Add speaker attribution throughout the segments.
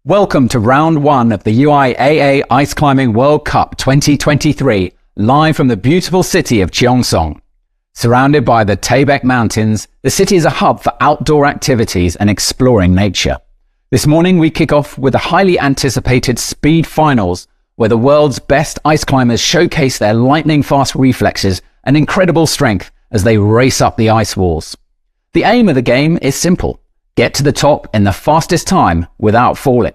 Speaker 1: Welcome to round one of the UIAA Ice Climbing World Cup 2023, live from the beautiful city of Cheongsong. Surrounded by the Taebaek Mountains, the city is a hub for outdoor activities and exploring nature. This morning we kick off with the highly anticipated speed finals, where the world's best ice climbers showcase their lightning-fast reflexes and incredible strength as they race up the ice walls. The aim of the game is simple: get to the top in the fastest time without falling.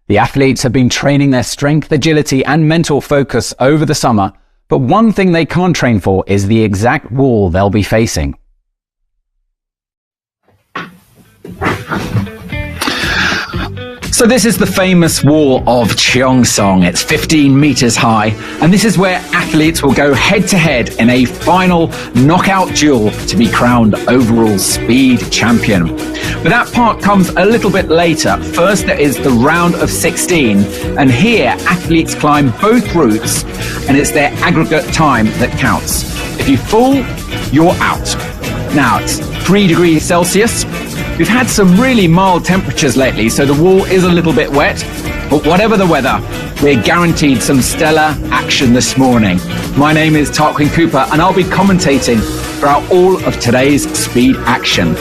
Speaker 1: The athletes have been training their strength, agility and mental focus over the summer, but one thing they can't train for is the exact wall they'll be facing. So this is the famous wall of Cheongsong. It's 15 meters high, and this is where athletes will go head-to-head in a final knockout duel to be crowned overall speed champion. But that part comes a little bit later. First, there is the round of 16, and here athletes climb both routes, and it's their aggregate time that counts. If you fall, you're out. Now, it's 3 degrees Celsius. We've had some really mild temperatures lately, so the wall is a little bit wet, but whatever the weather, we're guaranteed some stellar action this morning. My name is Tarquin Cooper, and I'll be commentating throughout all of today's speed action.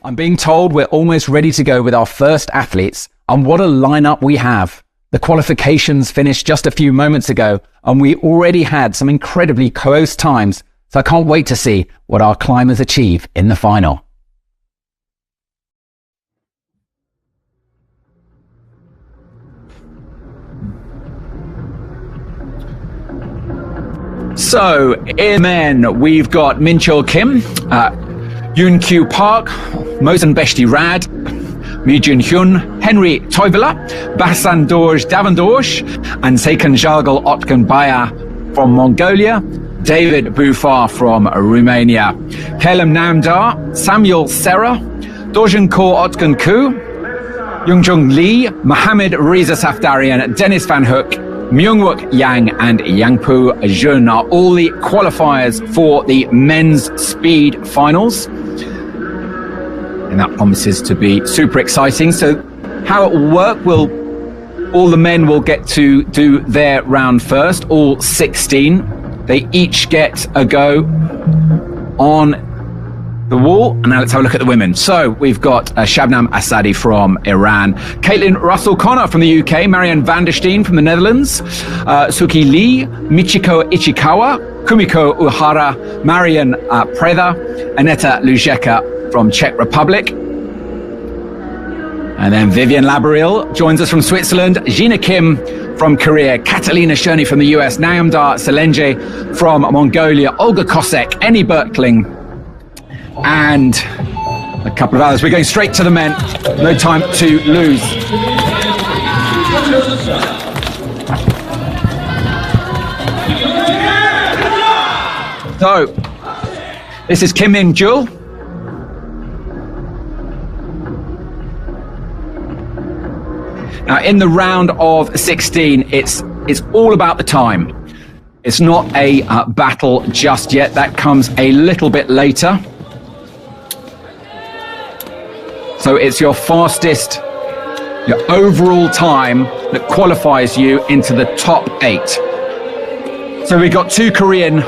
Speaker 1: I'm being told we're almost ready to go with our first athletes, and what a lineup we have. The qualifications finished just a few moments ago, and we already had some incredibly close times, so I can't wait to see what our climbers achieve in the final. So, in men, we've got Min Chul Kim, Yoon Kyu Park, Mosen Beshti Rad, Mi Jun Hyun, Henry Toivola, Basan Dorj Davandorj, and Seikan Jalgal Otkan Baya from Mongolia, David Bufar from Romania, Kelem Namdar, Samuel Serra, Dorjan Kaur Otkan Ku, Yoongjung Lee, Mohammed Reza Safdarian, Dennis Van Hook, Myungwook Yang and Yangpu Jun are all the qualifiers for the men's speed finals. And that promises to be super exciting. So how it will work, all the men will get to do their round first, all 16. They each get a go on the wall. And now let's have a look at the women. So we've got Shabnam Asadi from Iran, Caitlin Russell-Connor from the UK, Marianne van der Steen from the Netherlands, Suki Lee, Michiko Ichikawa, Kumiko Uhara, Marian Preda, Aneta Lujeka from Czech Republic. And then Vivian Labaril joins us from Switzerland, Gina Kim from Korea, Catalina Sherney from the US, Nayamdar Selenge from Mongolia, Olga Kosek, Eni Berkling, and a couple of others. We're going straight to the men. No time to lose. So, this is Kim Min Jul. Now, in the round of 16, it's all about the time. It's not a battle just yet. That comes a little bit later. So it's your fastest, your overall time that qualifies you into the top 8. So we've got two Korean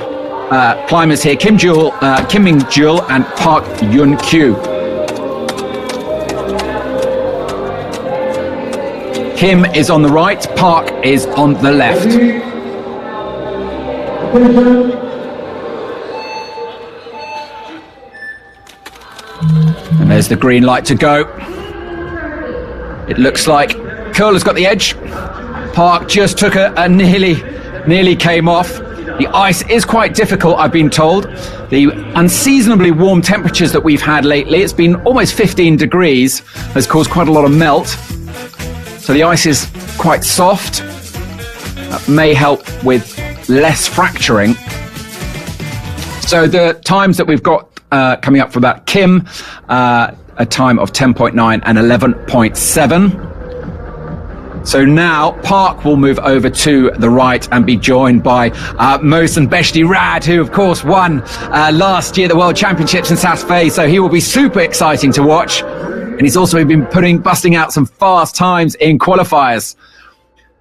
Speaker 1: climbers here, Kim Min Jul and Park Yoon Kyu. Kim is on the right, Park is on the left. And there's the green light to go. It looks like Curler's got the edge. Park just took a nearly came off. The ice is quite difficult, I've been told. The unseasonably warm temperatures that we've had lately, it's been almost 15 degrees, has caused quite a lot of melt. So the ice is quite soft. That may help with less fracturing. So the times that we've got coming up for that, Kim, a time of 10.9 and 11.7. So now Park will move over to the right and be joined by Mosen Beshti Rad, who of course won last year the World Championships in Saas-Fee, so he will be super exciting to watch. And he's also been busting out some fast times in qualifiers.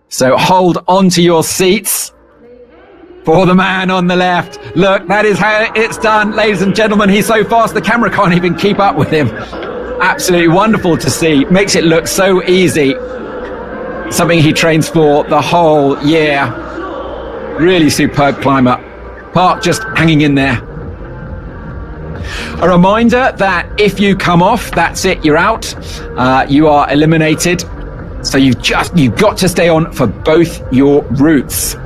Speaker 1: So hold on to your seats for the man on the left. Look, that is how it's done, ladies and gentlemen. He's so fast the camera can't even keep up with him. Absolutely wonderful to see. Makes it look so easy. Something he trains for the whole year. Really superb climber. Park just hanging in there. A reminder that if you come off, that's it, you're out. You are eliminated. So you've got to stay on for both your routes.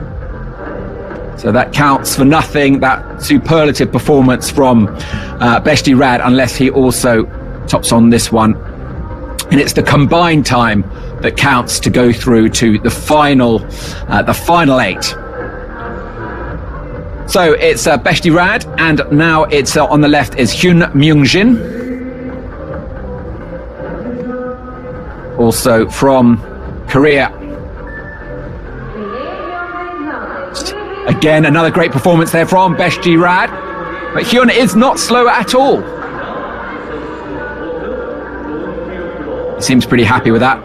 Speaker 1: So that counts for nothing, that superlative performance from Beshti Rad, unless he also tops on this one. And it's the combined time that counts to go through to the final 8. So it's Beshti Rad, and now it's on the left is Hyun Myung-jin, also from Korea. Again, another great performance there from Beshti Rad, but Hyun is not slow at all. Seems pretty happy with that.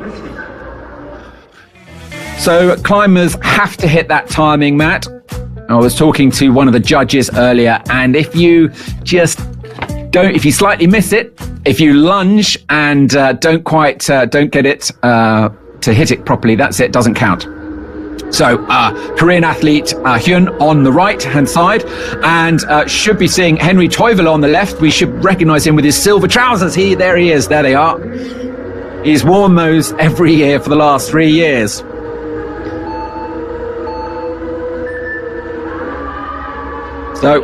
Speaker 1: So climbers have to hit that timing, Matt. I was talking to one of the judges earlier, and if you slightly miss it, if you lunge and don't get it to hit it properly, that's it, doesn't count. So Korean athlete Hyun on the right hand side, and should be seeing Henry Toivola on the left. We should recognize him with his silver trousers. There he is, there they are. He's worn those every year for the last 3 years. So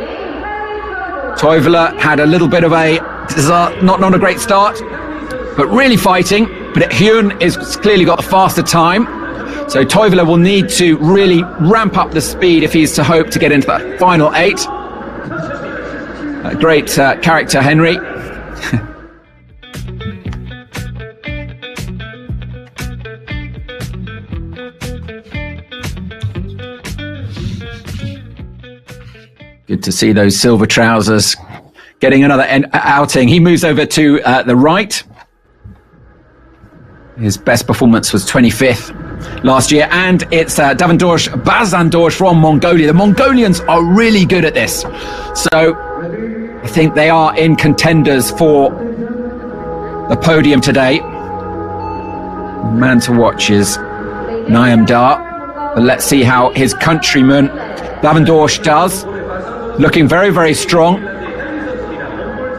Speaker 1: Toivola had a little bit of not a great start, but really fighting. But Hyun is clearly got a faster time. So Toivola will need to really ramp up the speed if he's to hope to get into that final 8. A great character, Henry. Good to see those silver trousers getting another outing. He moves over to the right. His best performance was 25th last year, and it's Davendorsh Bazandorsh from Mongolia. The Mongolians are really good at this, so I think they are in contenders for the podium today. The man to watch is Nyamdar, but let's see how his countryman Davendorsh does. Looking very, very strong.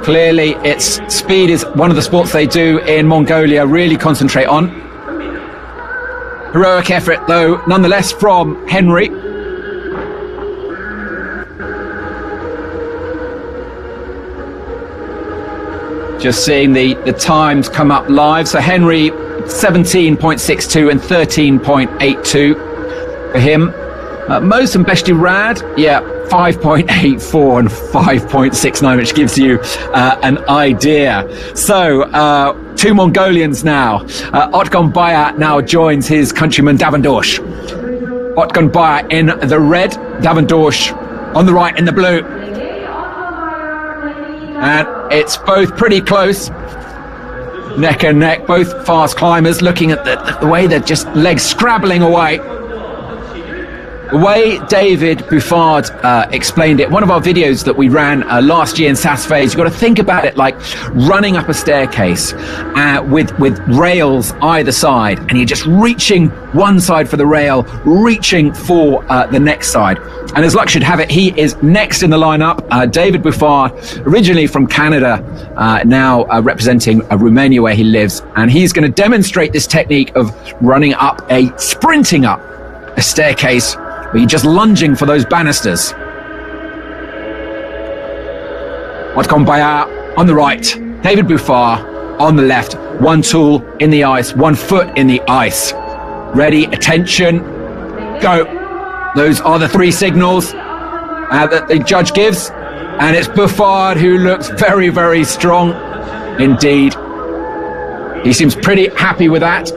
Speaker 1: Clearly, its speed is one of the sports they do in Mongolia really concentrate on. Heroic effort, though, nonetheless, from Henry. Just seeing the times come up live. So Henry, 17.62 and 13.82 for him. Most and Beshti Rad, 5.84 and 5.69, which gives you an idea. So, 2 Mongolians now. Otgon Baya now joins his countryman Davendorsh. Otgon Baya in the red, Davendorsh on the right in the blue. And it's both pretty close. Neck and neck, both fast climbers, looking at the way they're just legs scrabbling away. The way David Buffard explained it, one of our videos that we ran last year in Saas-Fez, you've got to think about it like running up a staircase with rails either side, and you're just reaching one side for the rail, reaching for the next side. And as luck should have it, he is next in the lineup. David Buffard, originally from Canada, now representing Romania where he lives, and he's going to demonstrate this technique of sprinting up a staircase, where you're just lunging for those banisters. Otgon Baya on the right, David Buffard on the left. One tool in the ice, one foot in the ice. Ready, attention, go. Those are the 3 signals that the judge gives. And it's Buffard who looks very, very strong indeed. He seems pretty happy with that.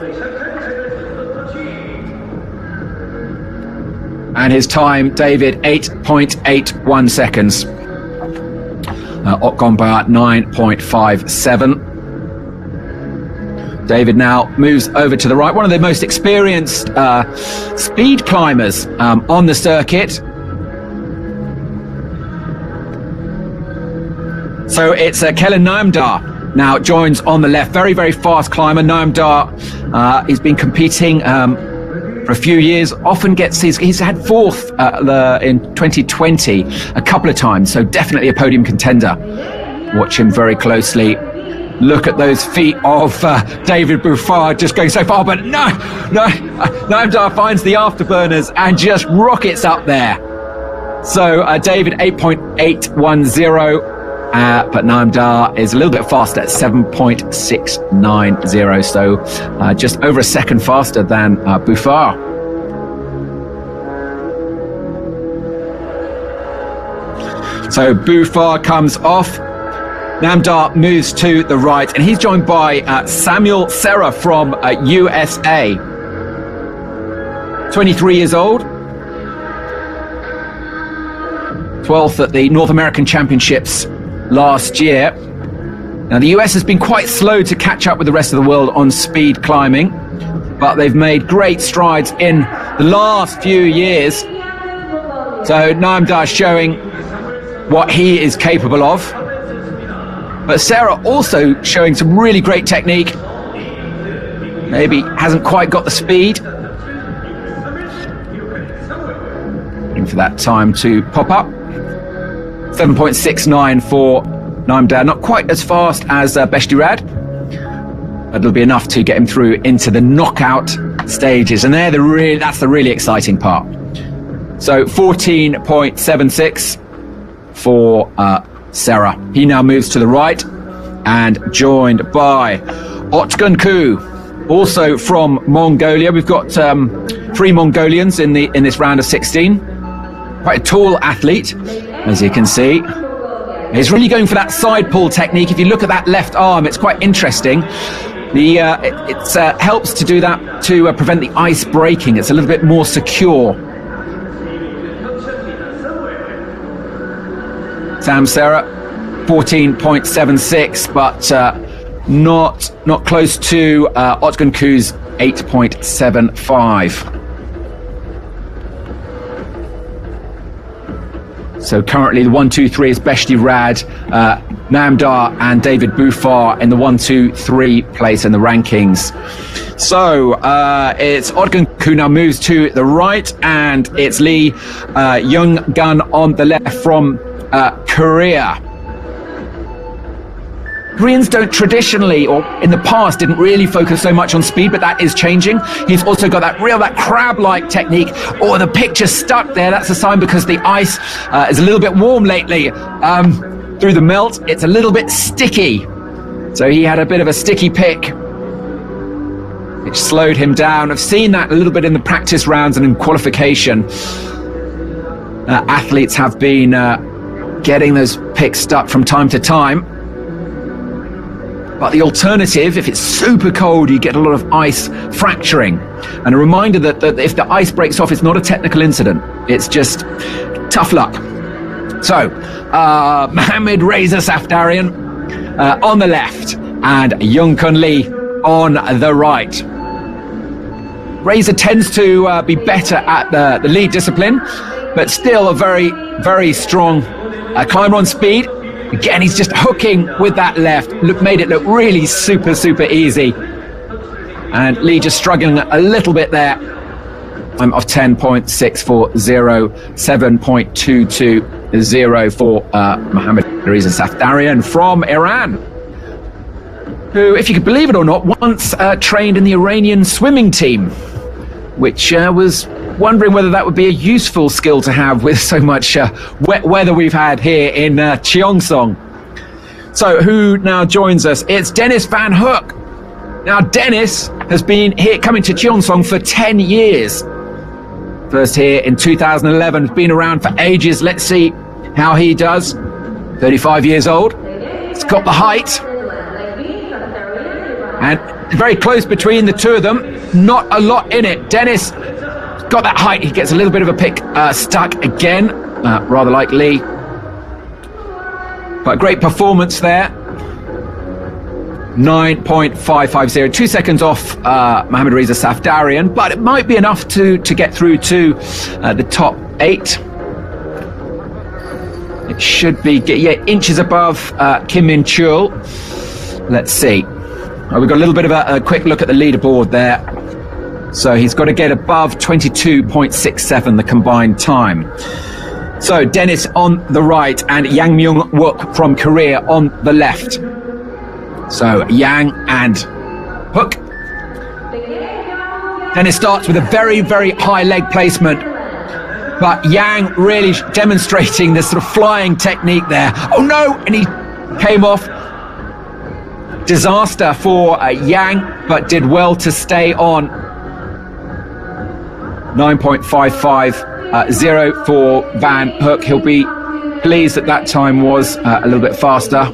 Speaker 1: And his time, David, 8.81 seconds. Otgon Baya, 9.57. David now moves over to the right. One of the most experienced speed climbers on the circuit. So it's Kellen Nyamdar now joins on the left. Very, very fast climber. Nyamdar, he's been competing for a few years, often he's had 4th in 2020 a couple of times, so definitely a podium contender. Watch him very closely. Look at those feet of David Buffard just going so far, but Nyamdar finds the afterburners and just rockets up there. So David 8.810, but Nyamdar is a little bit faster at 7.690, so just over a second faster than Buffard. So Buffard comes off. Nyamdar moves to the right, and he's joined by Samuel Serra from USA. 23 years old. 12th at the North American Championships last year. Now, the US has been quite slow to catch up with the rest of the world on speed climbing, but they've made great strides in the last few years. So Namdar showing what he is capable of. But Sarah also showing some really great technique. Maybe hasn't quite got the speed. Waiting for that time to pop up. 7.69 for Namdar. Not quite as fast as Beshtirad. But it'll be enough to get him through into the knockout stages. And that's the really exciting part. So 14.76 for Sarah. He now moves to the right and joined by Otgunku, also from Mongolia. We've got 3 Mongolians in this round of 16. Quite a tall athlete, as you can see. He's really going for that side pull technique. If you look at that left arm, it's quite interesting. It helps to do that to prevent the ice breaking. It's a little bit more secure. Sam Sarah, 14.76, but not close to Otgunku's 8.75. So currently the 1, 2, 3 is Beshtirad, Namdar and David Bufar in the 1, 2, 3 place in the rankings. So it's Otgunku now moves to the right, and it's Lee Young-gun on the left from Korea. Koreans don't traditionally, or in the past, didn't really focus so much on speed, but that is changing. He's also got that crab-like technique. Oh, the picture stuck there. That's a sign because the ice is a little bit warm lately. Through the melt, it's a little bit sticky. So he had a bit of a sticky pick, which slowed him down. I've seen that a little bit in the practice rounds and in qualification. Athletes have been getting those picks stuck from time to time. But the alternative, if it's super cold, you get a lot of ice fracturing. And a reminder that if the ice breaks off, it's not a technical incident. It's just tough luck. So, Mohammad Reza Safdarian on the left and Young-kun Lee on the right. Reza tends to be better at the lead discipline, but still a very, very strong climber on speed. Again, he's just hooking with that left. Made it look really super, super easy. And Lee just struggling a little bit there. I'm off 10.640, 7.220 for Mohammad Reza Safdarian from Iran, who, if you could believe it or not, once trained in the Iranian swimming team, which was wondering whether that would be a useful skill to have with so much wet weather we've had here in Cheongsong. So who now joins us? It's Dennis Van Hook. Now Dennis has been here coming to Cheongsong for 10 years. First here in 2011, been around for ages. Let's see how he does. 35 years old. He's got the height. And very close between the two of them. Not a lot in it. Dennis got that height. He gets a little bit of a pick stuck again, rather like Lee. But great performance there. 9.550, 2 seconds off Mohammad Reza Safdarian, but it might be enough to get through to the top 8. It should be inches above Kim Min Chul. Let's see. We've got a little bit of a quick look at the leaderboard there. So he's got to get above 22.67, the combined time. So Dennis on the right and Yang Myung-wook from Korea on the left. So Yang and Hook. Dennis starts with a very, very high leg placement, but Yang really demonstrating this sort of flying technique there. Oh no! And he came off. Disaster for Yang, but did well to stay on. 9.550 for Van Hook. He'll be pleased that time was a little bit faster.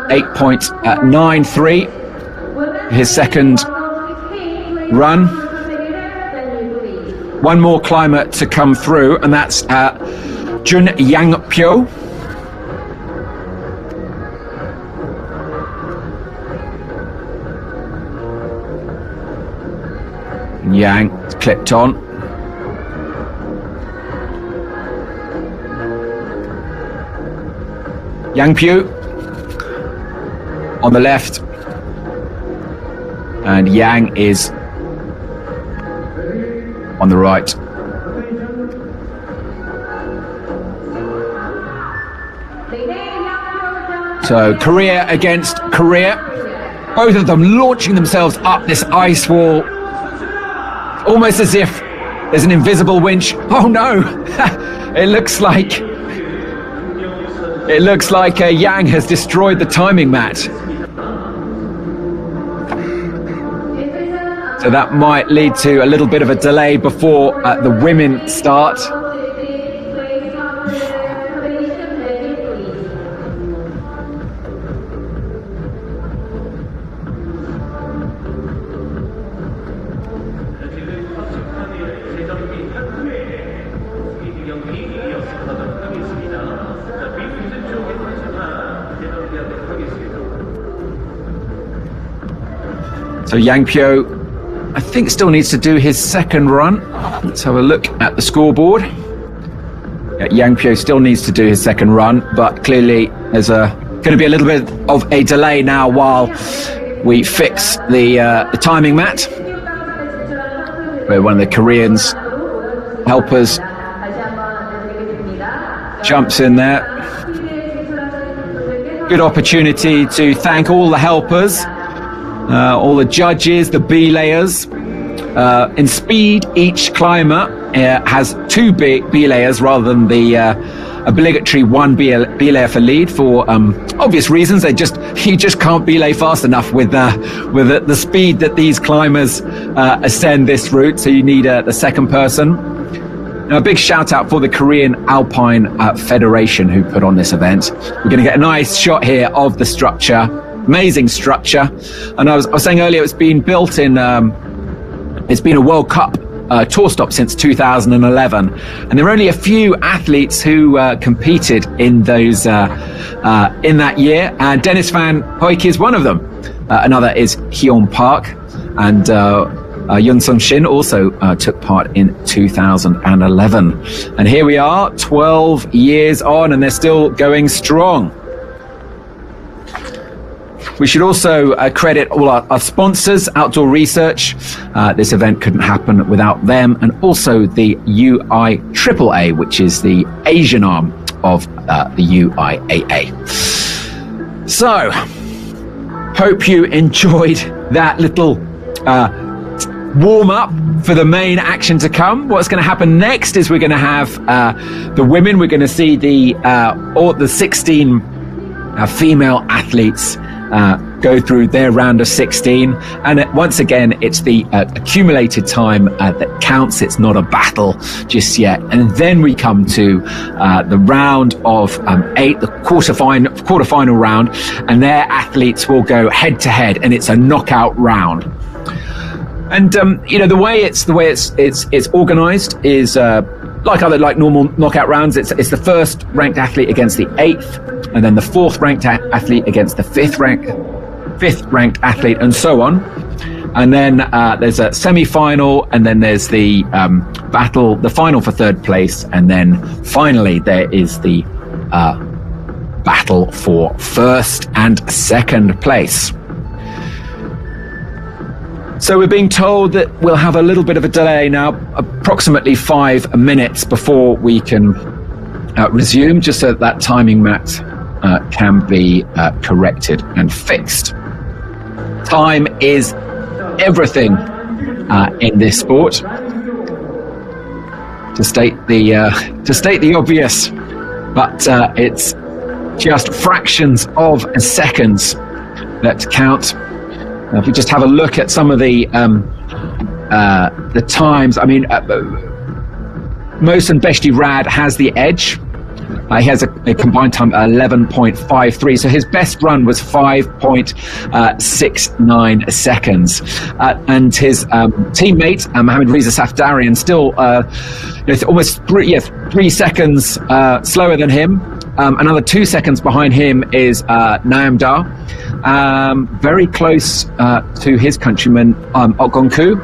Speaker 1: 8.93, his second run. One more climber to come through, and that's Jun Yang Pyo Yang is clipped on. Yang Pyu on the left, and Yang is on the right. So Korea against Korea, both of them launching themselves up this ice wall, almost as if there's an invisible winch. Oh no! It looks like Yang has destroyed the timing mat. So that might lead to a little bit of a delay before the women start. So Yang Pyo, I think, still needs to do his second run. Let's have a look at the scoreboard. Yeah, Yang Pyo still needs to do his second run, but clearly there's going to be a little bit of a delay now while we fix the timing mat, where one of the Koreans helpers jumps in there. Good opportunity to thank all the helpers, all the judges, the belayers. In speed, each climber has 2 belayers rather than the obligatory 1 belayer for lead for obvious reasons. You just can't belay fast enough with the speed that these climbers ascend this route. So you need the second person. Now, a big shout out for the Korean Alpine Federation who put on this event. We're going to get a nice shot here of the structure. Amazing structure. And I was saying earlier, it's been built in, it's been a World Cup tour stop since 2011. And there are only a few athletes who competed in those in that year. And Dennis Van Hoyk is one of them. Another is Hyun Park. And Yoon Shin also took part in 2011. And here we are, 12 years on, and they're still going strong. We should also credit all our sponsors, Outdoor Research. This event couldn't happen without them. And also the UIAA, which is the Asian arm of the UIAA. So, hope you enjoyed that little warm up for the main action to come. What's going to happen next is we're going to have the women. We're going to see the 16 female athletes go through their round of 16, and once again it's the accumulated time that counts. It's not a battle just yet. And then we come to the round of 8, the quarterfinal round, and their athletes will go head to head, and it's a knockout round. And the way it's organized is like normal knockout rounds. It's the first ranked athlete against the 8th, and then the 4th ranked athlete against the 5th ranked athlete, and so on. And then there's a semi-final, and then there's the battle, the final for 3rd place, and then finally there is the battle for 1st and 2nd place. So we're being told that we'll have a little bit of a delay now, approximately 5 minutes before we can resume, just so that timing mat can be corrected and fixed. Time is everything in this sport. To state the obvious, but it's just fractions of seconds that count. If we just have a look at some of the times, I mean, Mohsen Beshti Rad has the edge. He has a combined time of 11.53, so his best run was 5.69 seconds. And his teammate, Mohamed Reza Safdarian, still almost 3 seconds slower than him. Another 2 seconds behind him is Naam Dar. Very close to his countryman, Okgonku.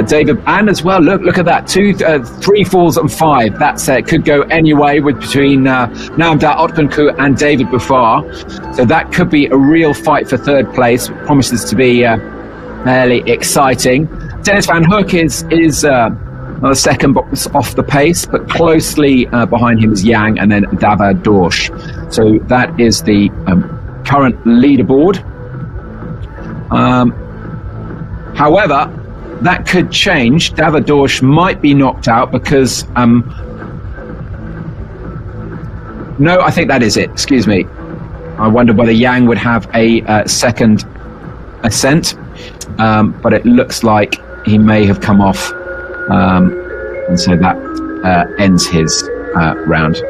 Speaker 1: David, and as well, look at that, 3 falls and 5. That's could go anyway between Namda Otkunku and David Buffar. So that could be a real fight for third place. It promises to be fairly exciting. Dennis Van Hoek is another second box off the pace, but closely behind him is Yang and then Dava Dorsch. So that is the current leaderboard. However, that could change. Dava Dorsch might be knocked out because no, I think that is it. Excuse me. I wonder whether Yang would have a second ascent, but it looks like he may have come off, and so that ends his round.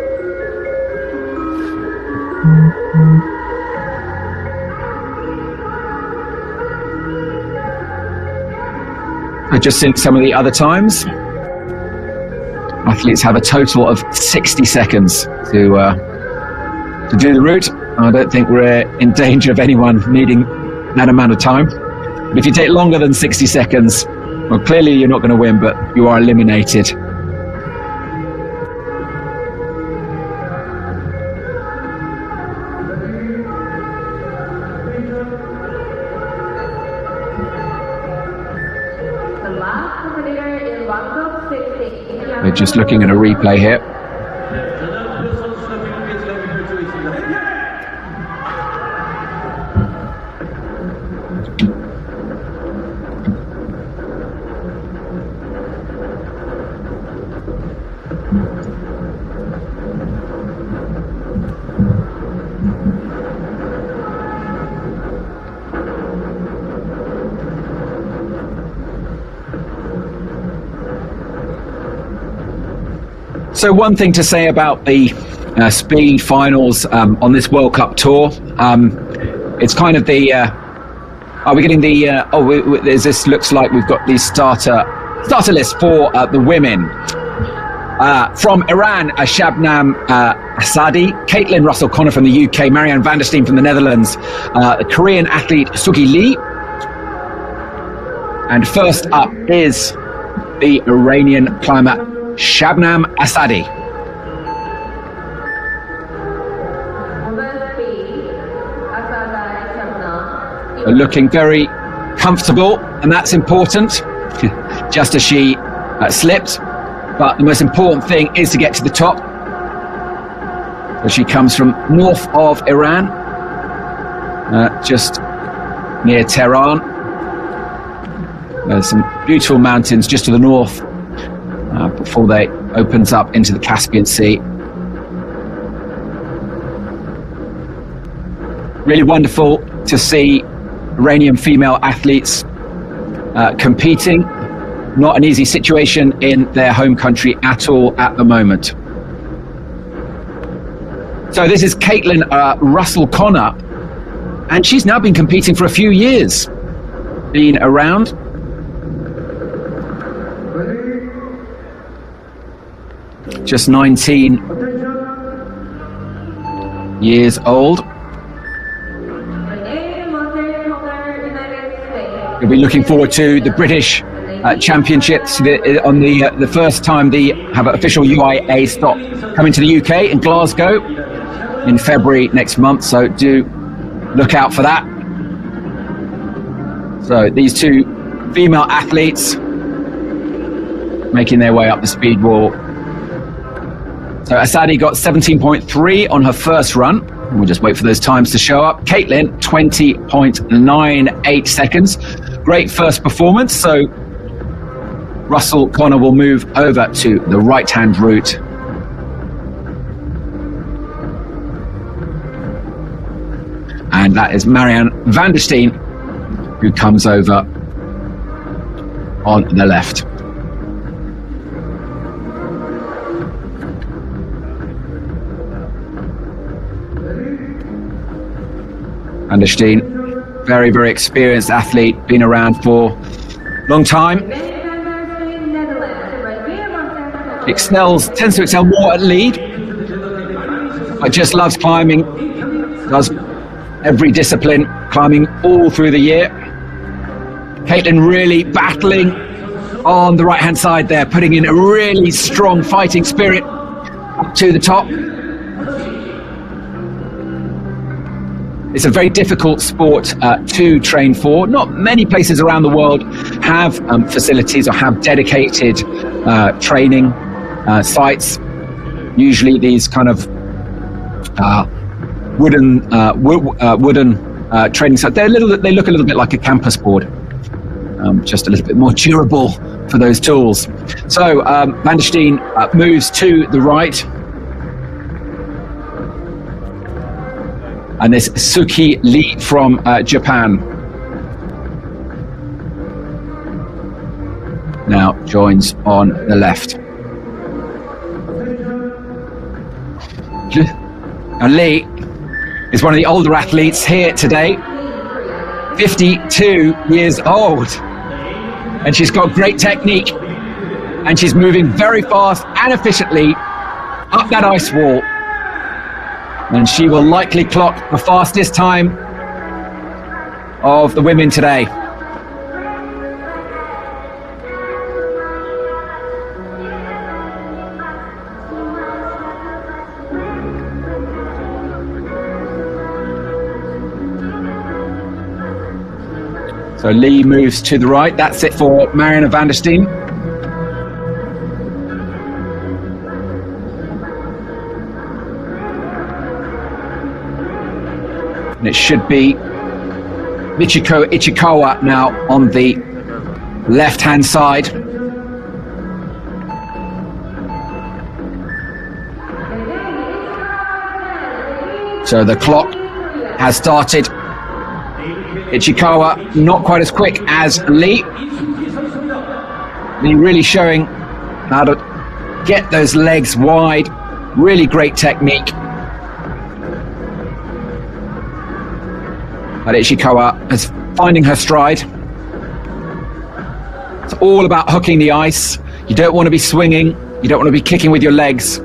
Speaker 1: I just think some of the other times, athletes have a total of 60 seconds to do the route. I don't think we're in danger of anyone needing that amount of time. But if you take longer than 60 seconds, well, clearly you're not going to win, but you are eliminated. We're just looking at a replay here. So one thing to say about the speed finals on this World Cup tour, it's kind of the, are we getting the, this looks like we've got the starter list for the women. From Iran, Shabnam Asadi, Caitlin Russell-Connor from the UK, Marianne van der Steen from the Netherlands, Korean athlete Suki Lee. And first up is the Iranian climber Shabnam Asadi. Looking very comfortable, and that's important, just as she slipped. But the most important thing is to get to the top. So she comes from north of Iran, just near Tehran. There's some beautiful mountains just to the north before they opens up into the Caspian Sea. Really wonderful to see Iranian female athletes competing. Not an easy situation in their home country at all at the moment. So this is Caitlin Russell-Connor, and she's now been competing for a few years, been around. Just 19 years old. We'll be looking forward to the British Championships on the first time they have an official UIAA stop coming to the UK in Glasgow in February next month. So do look out for that. So these two female athletes making their way up the speed wall. So Asadi got 17.3 on her first run. We'll just wait for those times to show up. Caitlin, 20.98 seconds. Great first performance. So Russell-Connor will move over to the right-hand route. And that is Marianne van der Steen, who comes over on the left. Van der Steen, very, very experienced athlete, been around for a long time. Tends to excel more at lead, but just loves climbing, does every discipline, climbing all through the year. Caitlin really battling on the right-hand side there, putting in a really strong fighting spirit up to the top. It's a very difficult sport to train for. Not many places around the world have facilities or have dedicated training sites. Usually these kind of wooden training sites, they look a little bit like a campus board, just a little bit more durable for those tools. So Van der Steen moves to the right. And this Suki Lee from Japan now joins on the left. And Lee is one of the older athletes here today, 52 years old. And she's got great technique. And she's moving very fast and efficiently up that ice wall. And she will likely clock the fastest time of the women today. So Lee moves to the right. That's it for Marianne van der Steen. And it should be Michiko Ichikawa now on the left-hand side. So the clock has started. Ichikawa not quite as quick as Lee. Lee really showing how to get those legs wide. Really great technique. But Ichikawa is finding her stride. It's all about hooking the ice. You don't want to be swinging. You don't want to be kicking with your legs.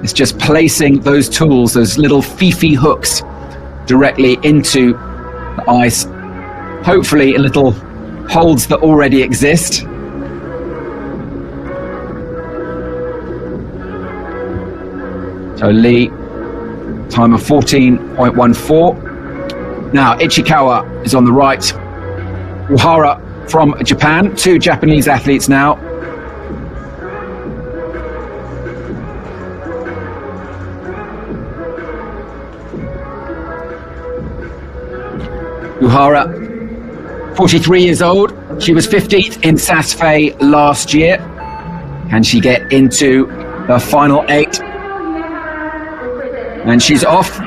Speaker 1: It's just placing those tools, those little fifi hooks, directly into the ice. Hopefully in little holds that already exist. So Lee, time of 14.14. Now, Ichikawa is on the right. Uhara from Japan, 2 Japanese athletes now. Uhara, 43 years old. She was 15th in Sasfei last year. Can she get into the final 8? And she's off.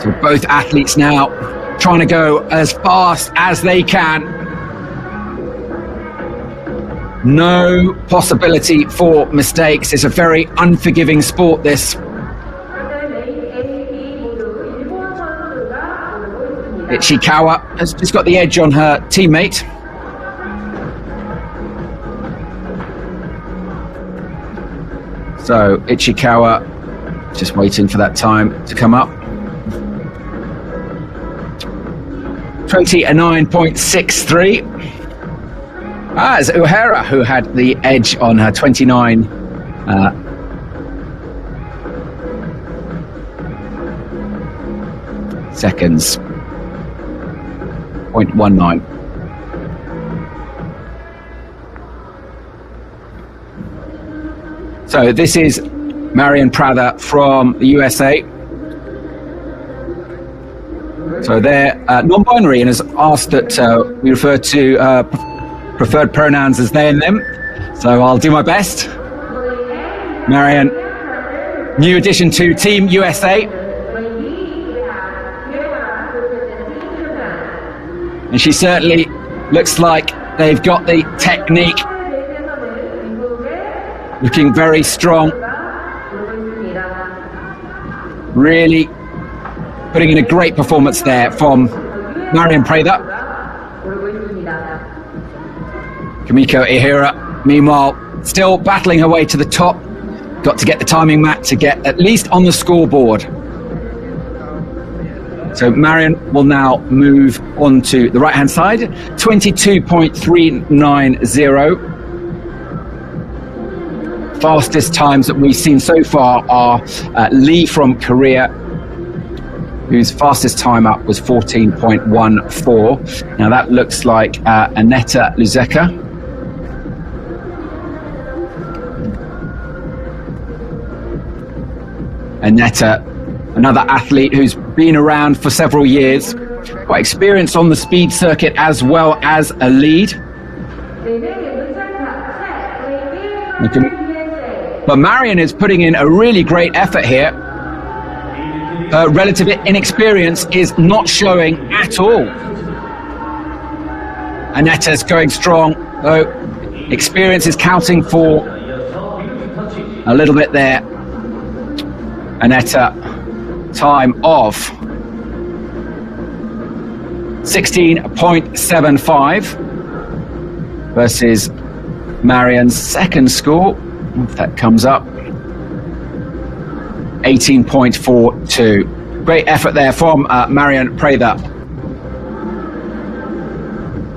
Speaker 1: So both athletes now trying to go as fast as they can. No possibility for mistakes. It's a very unforgiving sport, this. Ichikawa has just got the edge on her teammate. So Ichikawa just waiting for that time to come up. 29.63. It's Uhara who had the edge on her 29 seconds. 0.19. So this is Marion Prather from the USA. So they're non-binary and has asked that we refer to preferred pronouns as they and them. So I'll do my best. Marion, new addition to Team USA. And she certainly looks like they've got the technique. Looking very strong. Really putting in a great performance there from Marion Prather. Kamiko Ihira, meanwhile, still battling her way to the top. Got to get the timing mat to get at least on the scoreboard. So Marion will now move on to the right-hand side, 22.390. Fastest times that we've seen so far are Lee from Korea, whose fastest time up was 14.14. Now that looks like Aneta Luzeka. Aneta, another athlete who's been around for several years, quite experienced on the speed circuit as well as a lead. But Marion is putting in a really great effort here. Her relative inexperience is not showing at all. Aneta's going strong, though experience is counting for a little bit there. Aneta, time of 16.75 versus Marion's second score, if that comes up, 18.42. Great effort there from Marion Prather.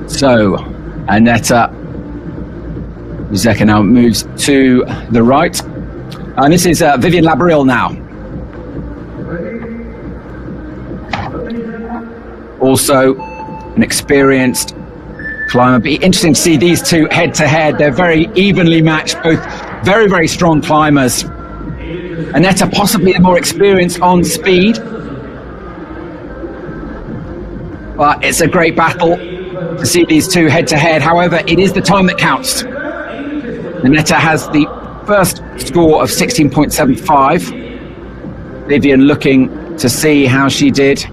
Speaker 1: So Aneta Luzeka now moves to the right. And this is Vivian Labrille now. Also an experienced climber. Be interesting to see these two head to head. They're very evenly matched, both very, very strong climbers. Aneta possibly the more experienced on speed. But it's a great battle to see these two head to head. However, it is the time that counts. Aneta has the first score of 16.75. Vivian looking to see how she did.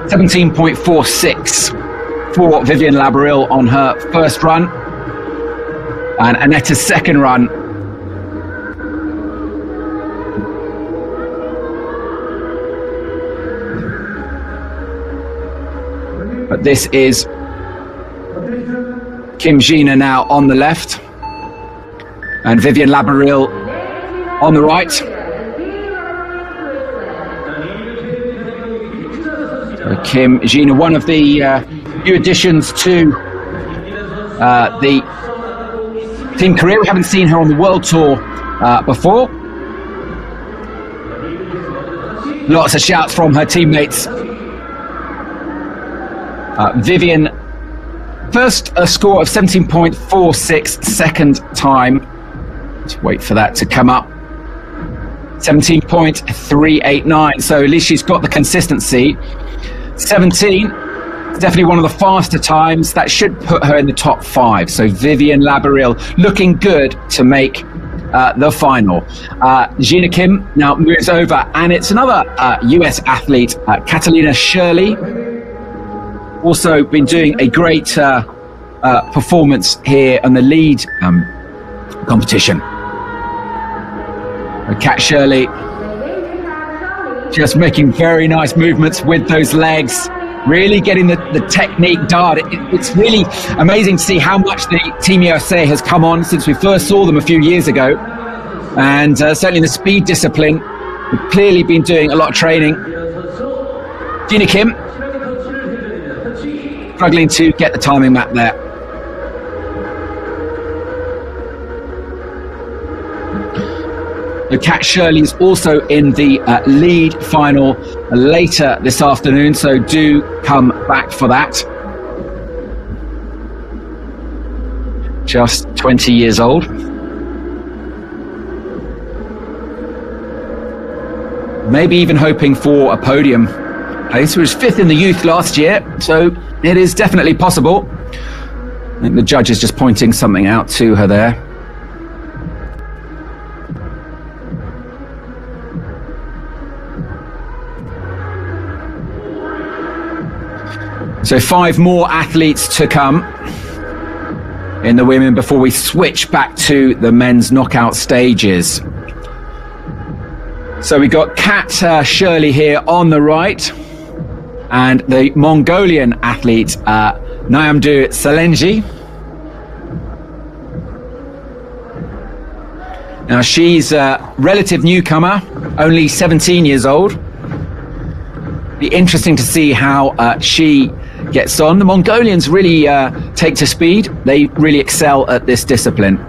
Speaker 1: .46 for Vivian Labrille on her first run, and Aneta's second run. But this is Kim Gina now on the left, and Vivian Labrille on the right. Kim Gina, one of the new additions to the Team Korea. We haven't seen her on the World Tour before. Lots of shouts from her teammates. Vivian, first a score of 17.46, second time. Let's wait for that to come up. 17.389, so at least she's got the consistency. 17, definitely one of the faster times. That should put her in the top 5. So Vivian Labrille looking good to make the final. Gina Kim now moves over, and it's another US athlete, Catalina Shirley. Also been doing a great performance here on the lead competition. Cat Shirley just making very nice movements with those legs, really getting the technique dialed. It's really amazing to see how much the Team USA has come on since we first saw them a few years ago. And certainly in the speed discipline, we've clearly been doing a lot of training. Gina Kim struggling to get the timing map there. Cat Shirley is also in the lead final later this afternoon, so do come back for that. Just 20 years old. Maybe even hoping for a podium place. He was 5th in the youth last year, so it is definitely possible. I think the judge is just pointing something out to her there. So 5 more athletes to come in the women before we switch back to the men's knockout stages. So we got Cat Shirley here on the right, and the Mongolian athlete Nyamdu Salenji. Now she's a relative newcomer, only 17 years old. Be interesting to see how she gets on. The Mongolians really take to speed. They really excel at this discipline.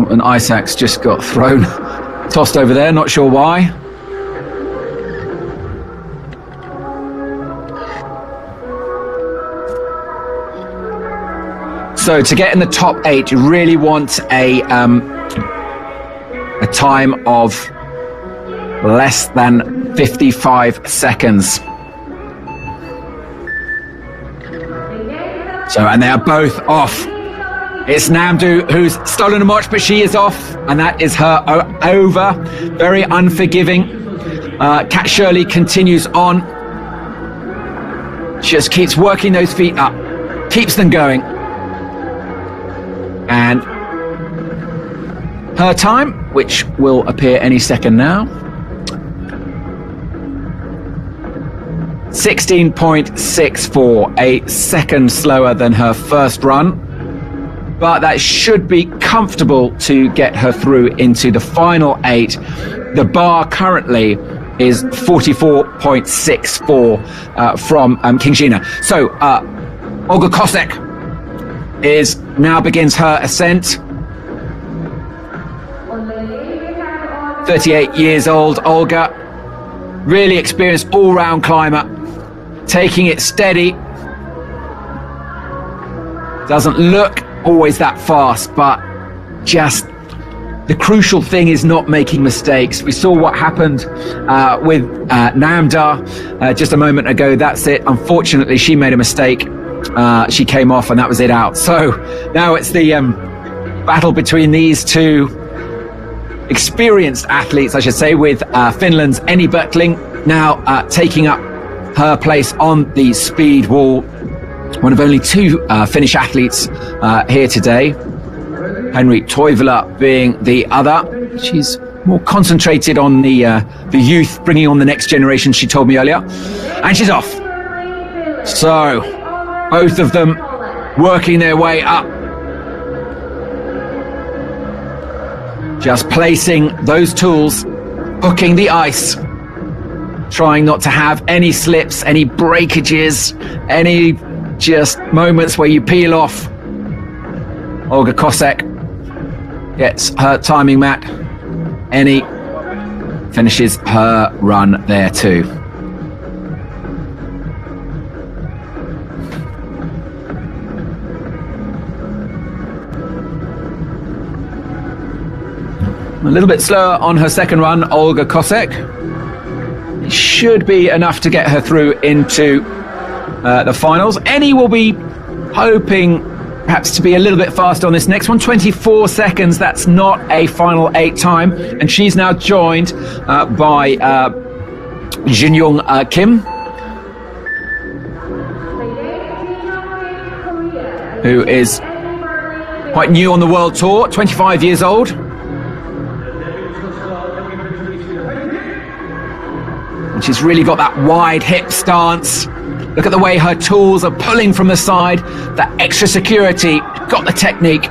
Speaker 1: An ice axe just got thrown, tossed over there, not sure why. So to get in the top 8, you really want a time of less than 55 seconds. So, and they are both off. It's Namdu who's stolen a march, but she is off, and that is her over. Very unforgiving. Kat Shirley continues on. She just keeps working those feet up, keeps them going. And her time, which will appear any second now, 16.64, a second slower than her first run. But that should be comfortable to get her through into the final 8. The bar currently is 44.64 from Kingshina. So Olga Kosek now begins her ascent. 38 years old, Olga, really experienced all-round climber, taking it steady. Doesn't look always that fast, but just the crucial thing is not making mistakes. We saw what happened with Namda just a moment ago. That's it. Unfortunately, she made a mistake. She came off and that was it out. So now it's the battle between these two experienced athletes, I should say, with Finland's Enni Bertling now taking up her place on the speed wall. One of only 2 Finnish athletes here today. Henri Toivola being the other. She's more concentrated on the youth, bringing on the next generation, she told me earlier. And she's off. So, both of them working their way up. Just placing those tools, hooking the ice, trying not to have any slips, any breakages, any just moments where you peel off. Olga Kosek gets her timing mat. Enni finishes her run there too. A little bit slower on her second run, Olga Kosek. It should be enough to get her through into the finals. Enni will be hoping perhaps to be a little bit faster on this next one. 24 seconds, that's not a final 8 time. And she's now joined by Jinyoung Kim, who is quite new on the world tour, 25 years old. And she's really got that wide hip stance. Look at the way her tools are pulling from the side. That extra security, got the technique.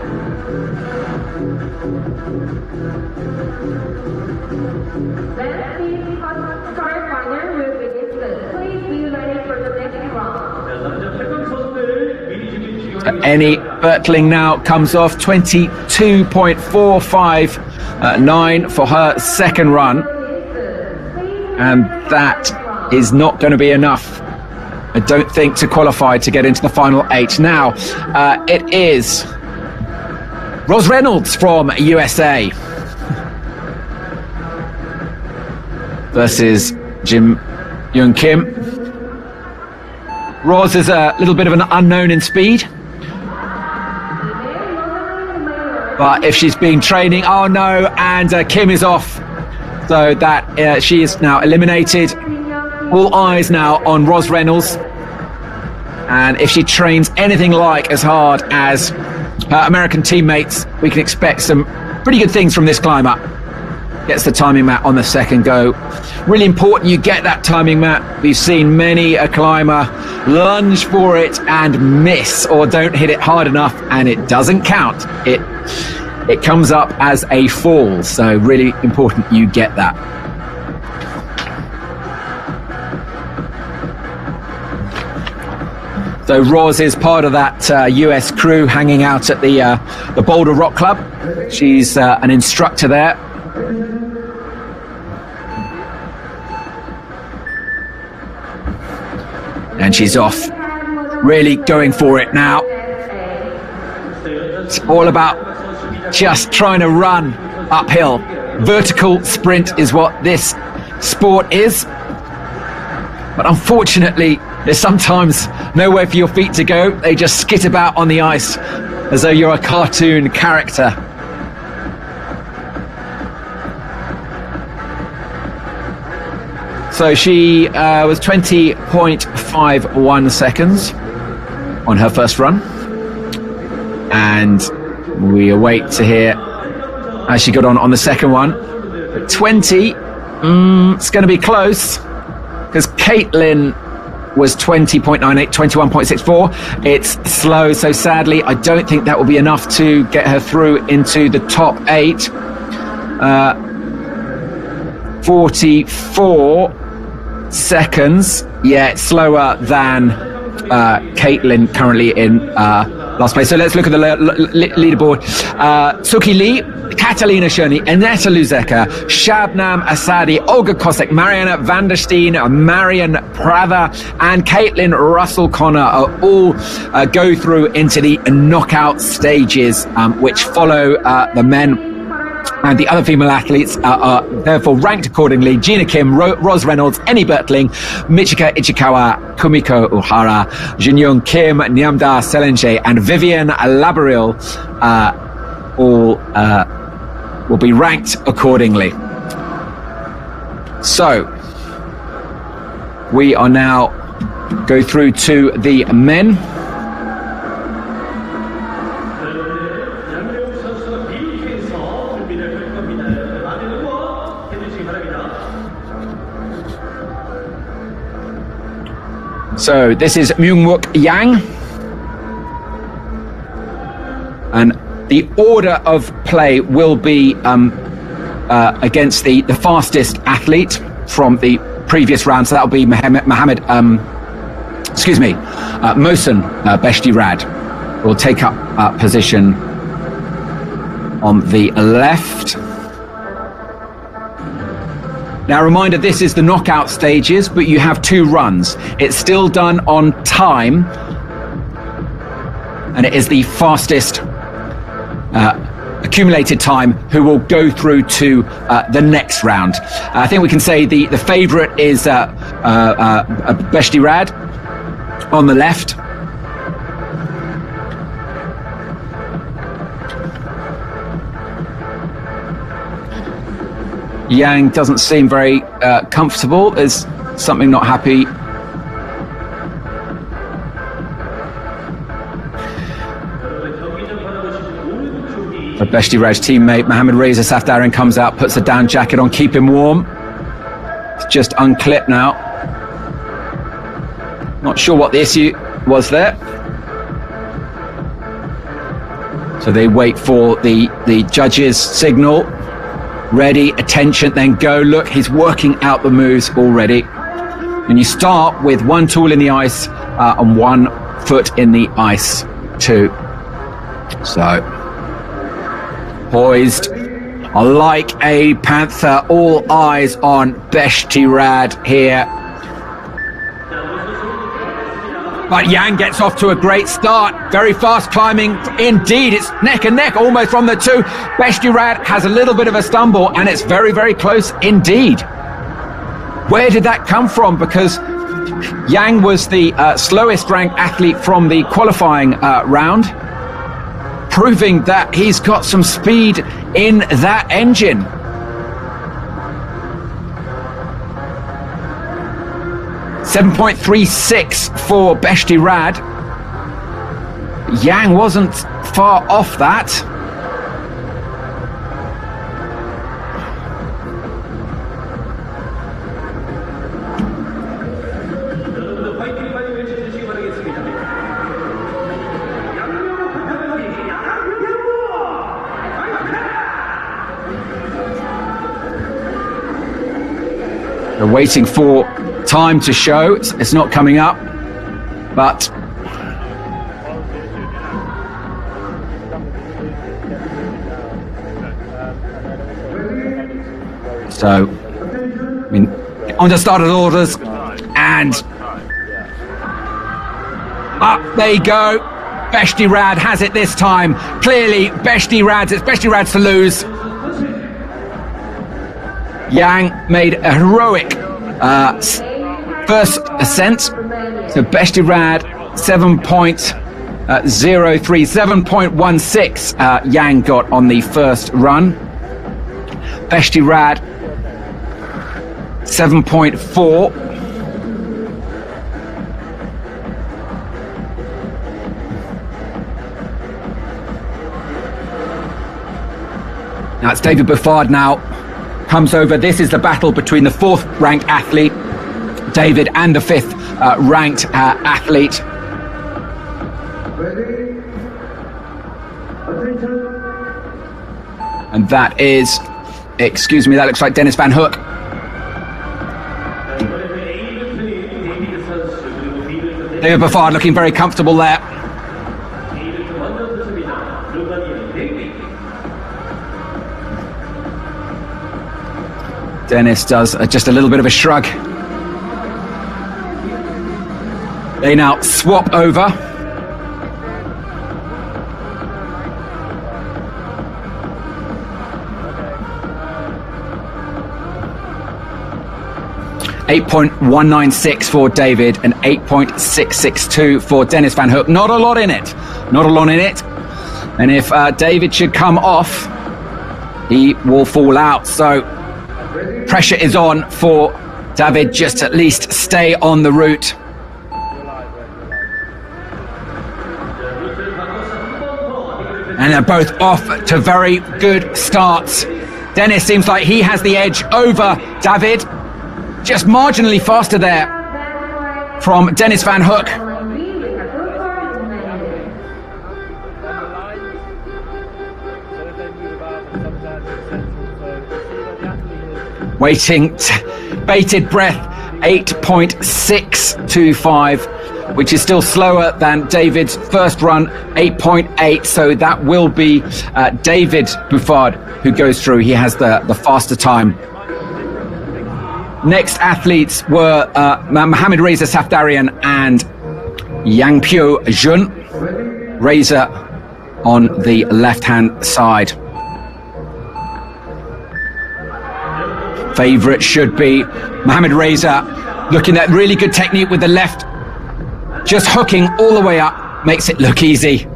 Speaker 1: Enni Bertling now comes off 22.459 for her second run. And that is not going to be enough, I don't think, to qualify to get into the final 8. Now, it is Ros Reynolds from USA versus Jinyoung Kim. Ros is a little bit of an unknown in speed. But if she's been training, oh no, and Kim is off. So that she is now eliminated. All eyes now on Ros Reynolds. And if she trains anything like as hard as her American teammates, we can expect some pretty good things from this climber. gets the timing mat on the second go. Really important you get that timing mat. We've seen many a climber lunge for it and miss, or don't hit it hard enough, and it doesn't count. It comes up as a fall, so really important you get that. So Roz is part of that US crew hanging out at the Boulder Rock Club. She's an instructor there. And she's off, really going for it now. It's all about just trying to run uphill. Vertical sprint is what this sport is. But unfortunately, there's sometimes nowhere for your feet to go. They just skit about on the ice as though you're a cartoon character. So she was 20.51 seconds on her first run. And we await to hear how she got on the second one. 20, it's going to be close, because Caitlin was 20.98, 21.64. It's slow, so sadly, I don't think that will be enough to get her through into the top 8. 44 seconds. Yeah, it's slower than Caitlin currently in last place. So let's look at the leaderboard. Suki Lee, Catalina Schöni, Aneta Luzeka, Shabnam Asadi, Olga Kosek, Mariana van der Steen, Marian Prather, and Caitlin Russell-Connor are all go through into the knockout stages, which follow the men. And the other female athletes are therefore ranked accordingly. Gina Kim, Ros Reynolds, Eni Bertling, Michika Ichikawa, Kumiko Uhara, Jinyoung Kim, Nyamda Selenge, and Vivian Labaril all will be ranked accordingly. So we are now go through to the men. So this is Myungwook Yang, and the order of play will be against the fastest athlete from the previous round. So that'll be Mohsen Beshti Rad will take up position on the left. Now, a reminder, this is the knockout stages, but you have 2 runs. It's still done on time, and it is the fastest accumulated time who will go through to the next round. I think we can say the favourite is Beshti Rad on the left. Yang doesn't seem very comfortable. There's something not happy. The Beshti Rad's teammate Mohammad Reza Safdarin comes out, puts a down jacket on, keep him warm. It's just unclipped now. Not sure what the issue was there. So they wait for the judge's signal. Ready, attention, then go. Look, he's working out the moves already. And you start with 1 tool in the ice and 1 foot in the ice too. So, poised like a panther, all eyes on Beshti Rad here. But Yang gets off to a great start. Very fast climbing indeed. It's neck and neck almost from the 2. Beshti Rad has a little bit of a stumble, and it's very, very close indeed. Where did that come from? Because Yang was the slowest ranked athlete from the qualifying round, proving that he's got some speed in that engine. .36 for Beshti Rad. Yang wasn't far off that. They're waiting for time to show. It's not coming up, but so, I mean, on the started orders, and up they go. Bestirad has it this time. Clearly, it's Bestirad's to lose. Yang made a heroic first ascent. So Bestirad 7.16 Yang got on the first run. Bestirad 7.4. Now it's David Buffard now. Comes over. This is the battle between the 4th ranked athlete, David, and the 5th ranked athlete. And that is, excuse me, that looks like Dennis Van Hoek. David Buffard looking very comfortable there. Dennis does just a little bit of a shrug. They now swap over. .196 for David and 8.662 for Dennis Van Hoek. Not a lot in it. Not a lot in it. And if David should come off, he will fall out. So pressure is on for David, just at least stay on the route. And they're both off to very good starts. Dennis seems like he has the edge over David. Just marginally faster there from Dennis Van Hoek. Waiting, bated breath, 8.625, which is still slower than David's first run, 8.8. So that will be David Buffard who goes through. He has the faster time. Next athletes were Mohammad Reza Safdarian and Yang Pyo Jun. Reza on the left-hand side. Favourite should be Mohammad Reza, looking at really good technique with the left, just hooking all the way up, makes it look easy.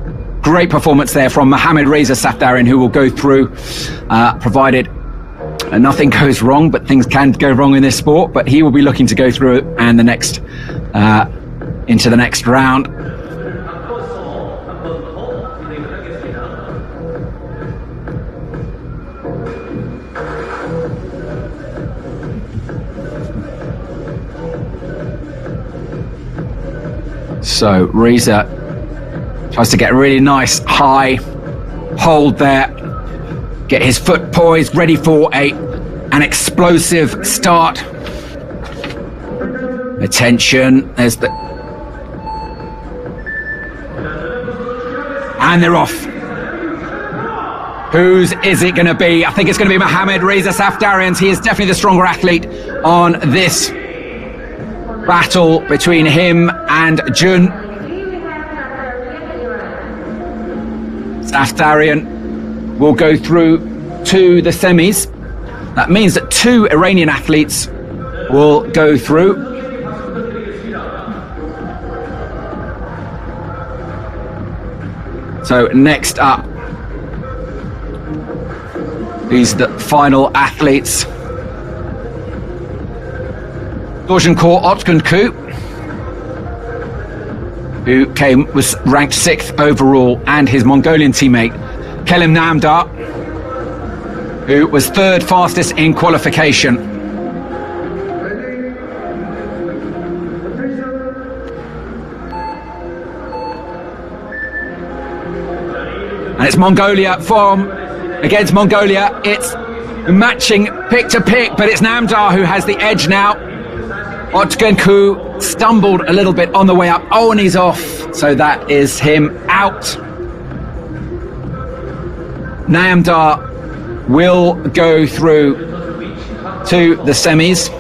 Speaker 1: Great performance there from Mohammad Reza Safdarian, who will go through, provided nothing goes wrong, but things can go wrong in this sport, but he will be looking to go through and the next into the next round. So Reza tries to get a really nice high hold there, get his foot poised, ready for an explosive start. Attention, there's the... And they're off. Whose is it going to be? I think it's going to be Mohammad Reza Safdarian's. He is definitely the stronger athlete on this battle between him and Jun. Safdarian will go through to the semis. That means that 2 Iranian athletes will go through. So next up, these are the final athletes. Dorjenkor Otkunku, who was ranked 6th overall, and his Mongolian teammate Kelim Namdar, who was 3rd fastest in qualification. And it's Mongolia against Mongolia, it's matching pick to pick, but it's Namdar who has the edge now. Otgenku stumbled a little bit on the way up. Oh, and he's off. So that is him out. Namdar will go through to the semis,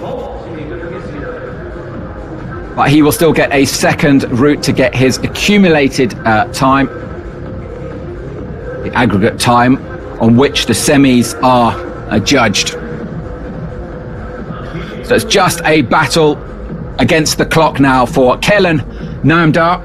Speaker 1: but he will still get a second route to get his accumulated time, the aggregate time on which the semis are judged. So it's just a battle against the clock now for Kellen Namdar.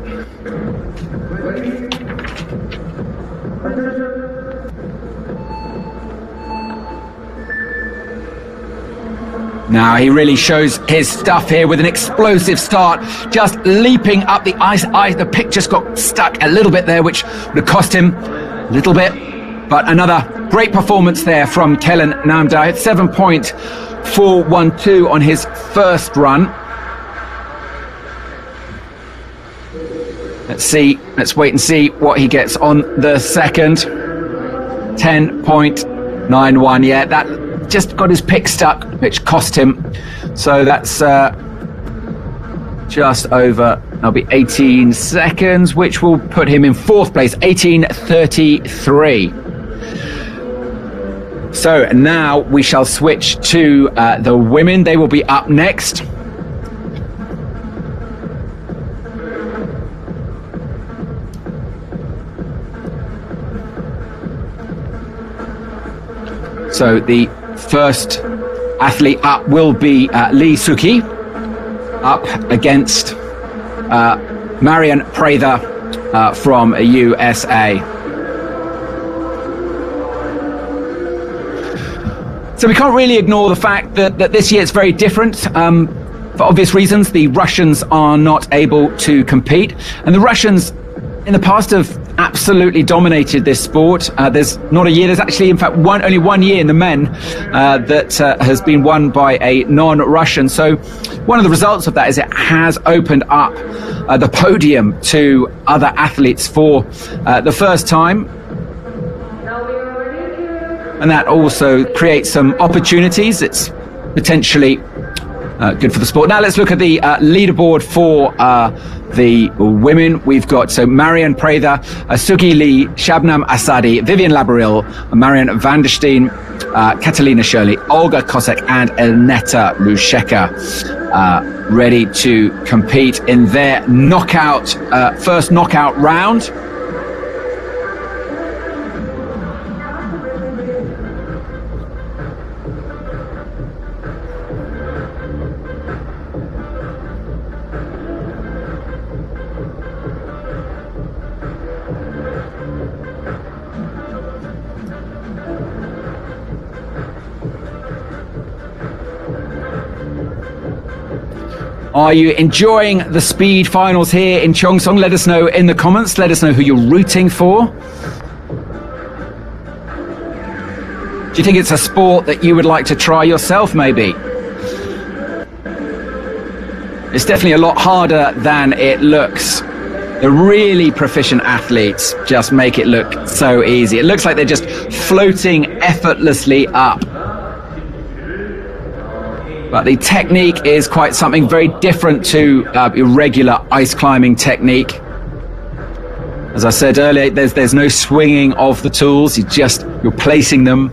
Speaker 1: Now he really shows his stuff here with an explosive start, just leaping up the ice. The pick just got stuck a little bit there, which would have cost him a little bit. But another great performance there from Kellen Namdar. 7.412 on his first run. Let's wait and see what he gets on the second. 10.91, yeah, that just got his pick stuck, which cost him. So that's just over, that'll be 18 seconds, which will put him in fourth place, 18.33. So now we shall switch to the women. They will be up next. So the first athlete up will be Lee Suki, up against Marian Prather from USA. So we can't really ignore the fact that this year it's very different. For obvious reasons, the Russians are not able to compete. And the Russians in the past have absolutely dominated this sport. There's not a year, there's actually in fact only 1 year in the men that has been won by a non-Russian. So one of the results of that is it has opened up the podium to other athletes for the first time. And that also creates some opportunities. It's potentially good for the sport. Now let's look at the leaderboard for the women. We've got Marian Prather, Sugi Lee, Shabnam Asadi, Vivian Labaril, Marian van der Steen, Catalina Shirley, Olga Kosek and Elneta Lusheka ready to compete in their first knockout round. Are you enjoying the speed finals here in Cheongsong? Let us know in the comments. Let us know who you're rooting for. Do you think it's a sport that you would like to try yourself, maybe? It's definitely a lot harder than it looks. The really proficient athletes just make it look so easy. It looks like they're just floating effortlessly up. But the technique is quite something very different to irregular ice climbing technique. As I said earlier, there's no swinging of the tools. You're placing them.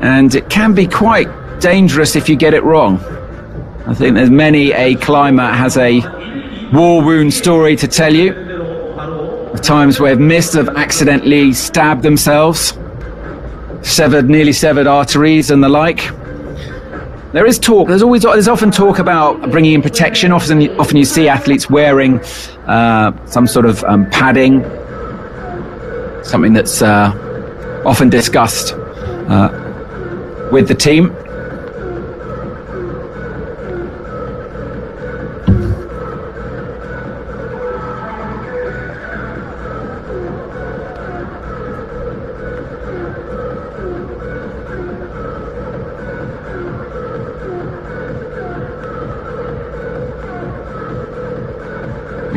Speaker 1: And it can be quite dangerous if you get it wrong. I think there's many a climber has a war wound story to tell you. Of times where they've missed, have accidentally stabbed themselves, nearly severed arteries and the like. There is talk. There's often talk about bringing in protection. Often you see athletes wearing some sort of padding, something that's often discussed with the team.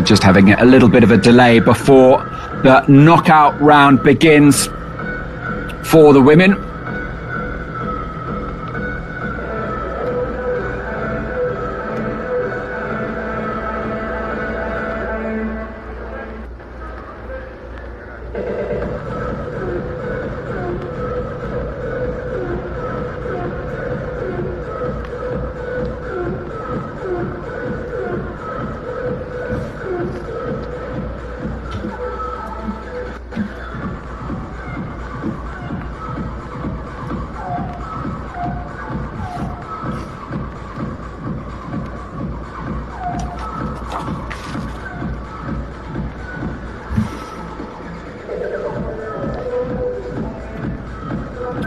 Speaker 1: Just having a little bit of a delay before the knockout round begins for the women.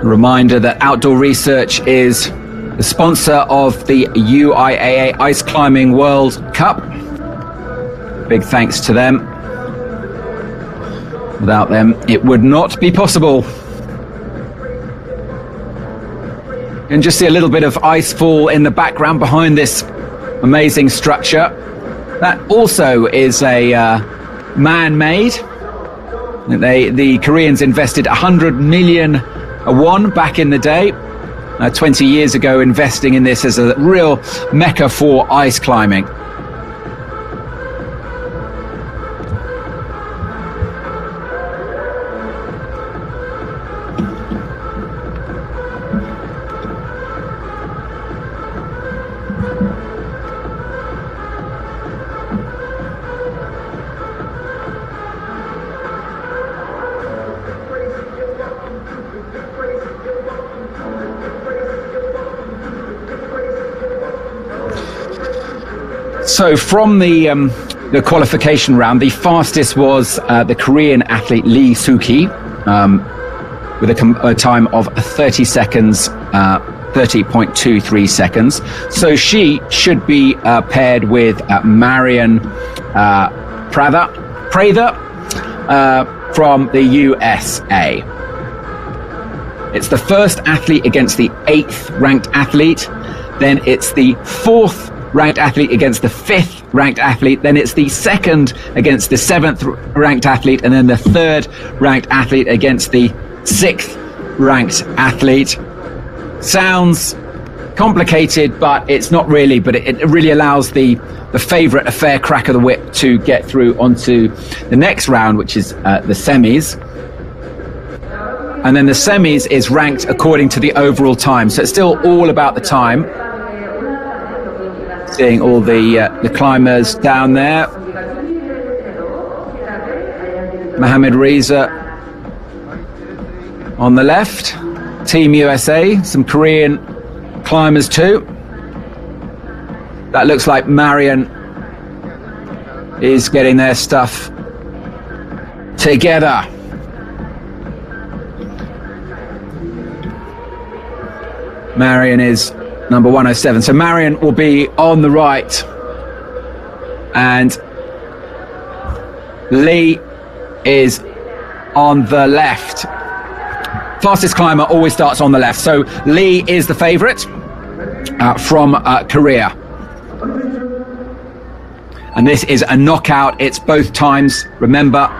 Speaker 1: Reminder that Outdoor Research is the sponsor of the UIAA Ice Climbing World Cup. Big thanks to them. Without them, it would not be possible. You can just see a little bit of ice fall in the background behind this amazing structure. That also is a man-made. The Koreans invested 100 million won back in the day, 20 years ago, investing in this as a real mecca for ice climbing. So from the qualification round, the fastest was the Korean athlete Lee Soo-ki with a time of 30 seconds, 30.23 seconds. So she should be paired with Marion Prather from the USA. It's the first athlete against the 8th ranked athlete. Then it's the 4th ranked athlete against the 5th ranked athlete, then it's the 2nd against the 7th ranked athlete, and then the 3rd ranked athlete against the 6th ranked athlete. Sounds complicated, but it's not really, but it really allows the favourite a fair crack of the whip to get through onto the next round, which is the semis. And then the semis is ranked according to the overall time, so it's still all about the time. Seeing all the climbers down there. Mohamed Reza on the left. Team USA, some Korean climbers too. That looks like Marion is getting their stuff together. Marion is number 107. So Marion will be on the right. And Lee is on the left. Fastest climber always starts on the left. So Lee is the favourite from Korea. And this is a knockout. It's both times. Remember,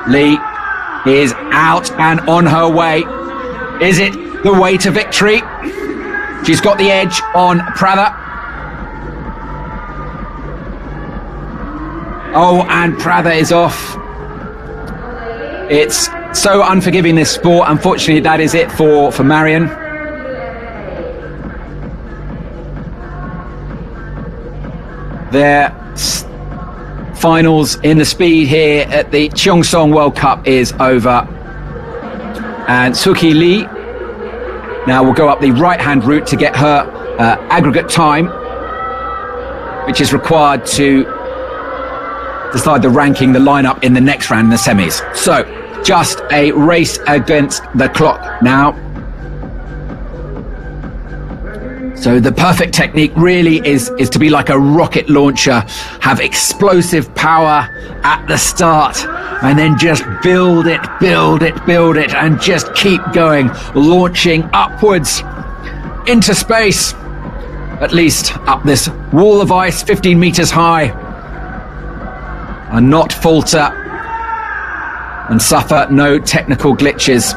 Speaker 1: Lee is out and on her way. Is it the way to victory? She's got the edge on Prather. Oh, and Prather is off. It's so unforgiving, this sport. Unfortunately, that is it for Marion. Their finals in the speed here at the Cheongsong World Cup is over. And Soo-ki Lee now will go up the right-hand route to get her aggregate time, which is required to decide the ranking, the lineup in the next round in the semis. So, just a race against the clock now. So the perfect technique really is to be like a rocket launcher, have explosive power at the start, and then just build it, and just keep going, launching upwards into space, at least up this wall of ice, 15 meters high, and not falter and suffer no technical glitches.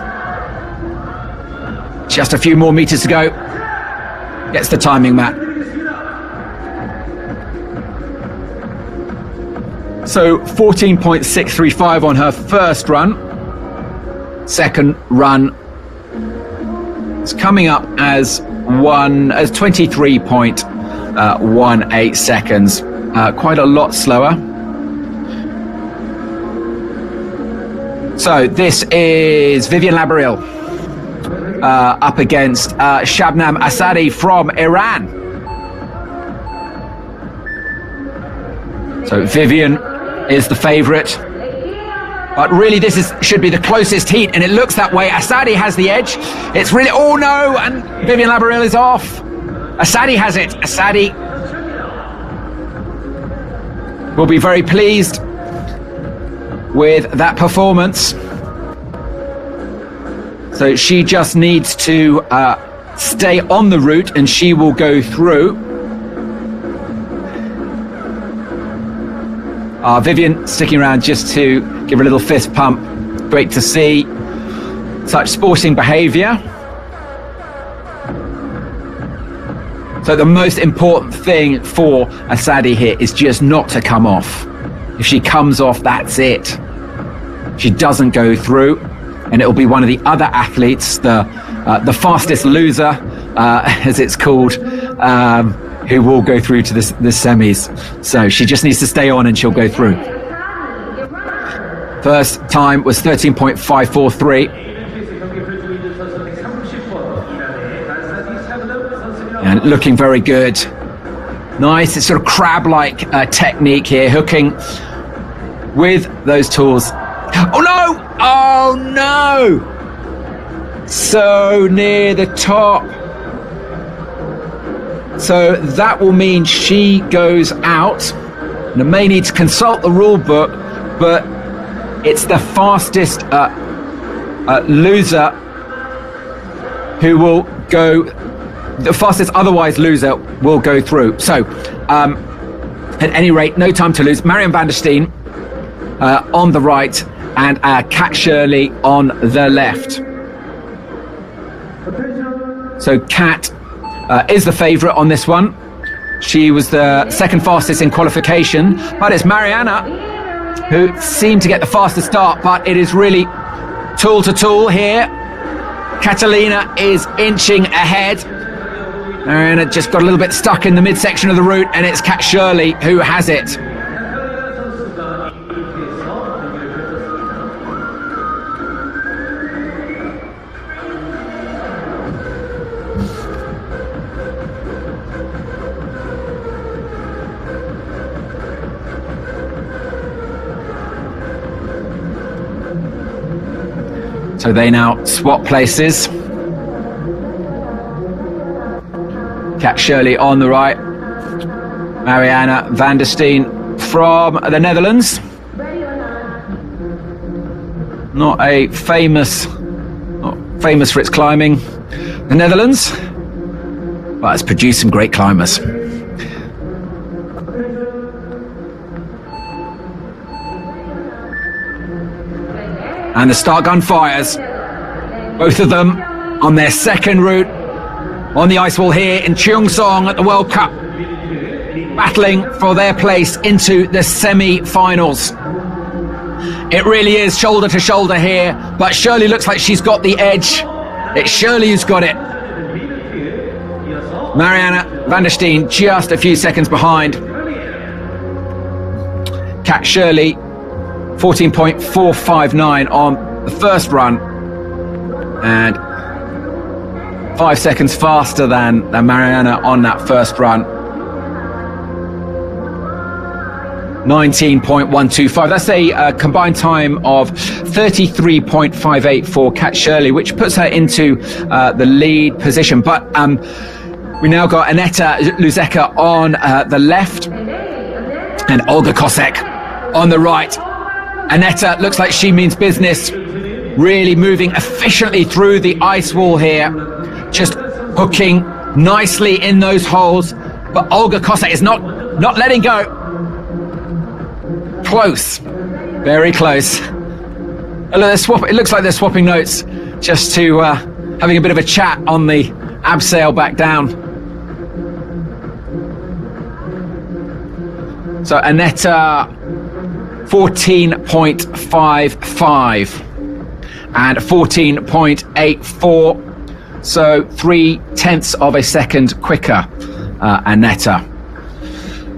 Speaker 1: Just a few more meters to go. Gets the timing mat. So 14.635 on her first run. Second run is coming up as 23.18 seconds. Quite a lot slower. So this is Vivian Labaril up against Shabnam Asadi from Iran. So Vivian is the favourite. But really, should be the closest heat, and it looks that way. Asadi has the edge. It's really... Oh, no! And Vivian Labarille is off. Asadi has it. Asadi will be very pleased with that performance. So she just needs to stay on the route, and she will go through. Vivian sticking around just to give her a little fist pump. Great to see such sporting behaviour. So the most important thing for Asadi here is just not to come off. If she comes off, that's it. She doesn't go through, and it'll be one of the other athletes, the fastest loser, as it's called, who will go through to the semis. So she just needs to stay on and she'll go through. First time was 13.543. And looking very good. Nice, it's sort of crab-like technique here, hooking with those tools. Oh no! Oh no! So near the top. So that will mean she goes out. And I may need to consult the rule book, but it's the fastest loser who will go. The fastest otherwise loser will go through. So, at any rate, no time to lose. Marianne van der Steen on the right, and Kat Shirley on the left. So Kat is the favourite on this one. She was the second fastest in qualification, but it's Mariana who seemed to get the fastest start, but it is really tool to tool here. Catalina is inching ahead. Mariana just got a little bit stuck in the midsection of the route, and it's Kat Shirley who has it. So they now swap places. Kat Shirley on the right. Mariana van der Steen from the Netherlands. Not famous for its climbing, the Netherlands, but it's produced some great climbers. And the start gun fires. Both of them on their second route on the ice wall here in Cheongsong at the World Cup, battling for their place into the semi-finals. It really is shoulder to shoulder here, but Shirley looks like she's got the edge. It's Shirley who's got it. Mariana van der Steen just a few seconds behind. Kat Shirley 14.459 on the first run, and 5 seconds faster than Mariana on that first run. 19.125. That's a combined time of 33.58 for Kat Shirley, which puts her into the lead position. But we now got Aneta Luzeka on the left and Olga Kosek on the right. Aneta looks like she means business, really moving efficiently through the ice wall here, just hooking nicely in those holes. But Olga Kosek is not letting go. Close, very close. It looks like they're swapping notes, just to having a bit of a chat on the abseil back down. So Aneta 14.55 and 14.84, so 0.3 of a second quicker, Aneta.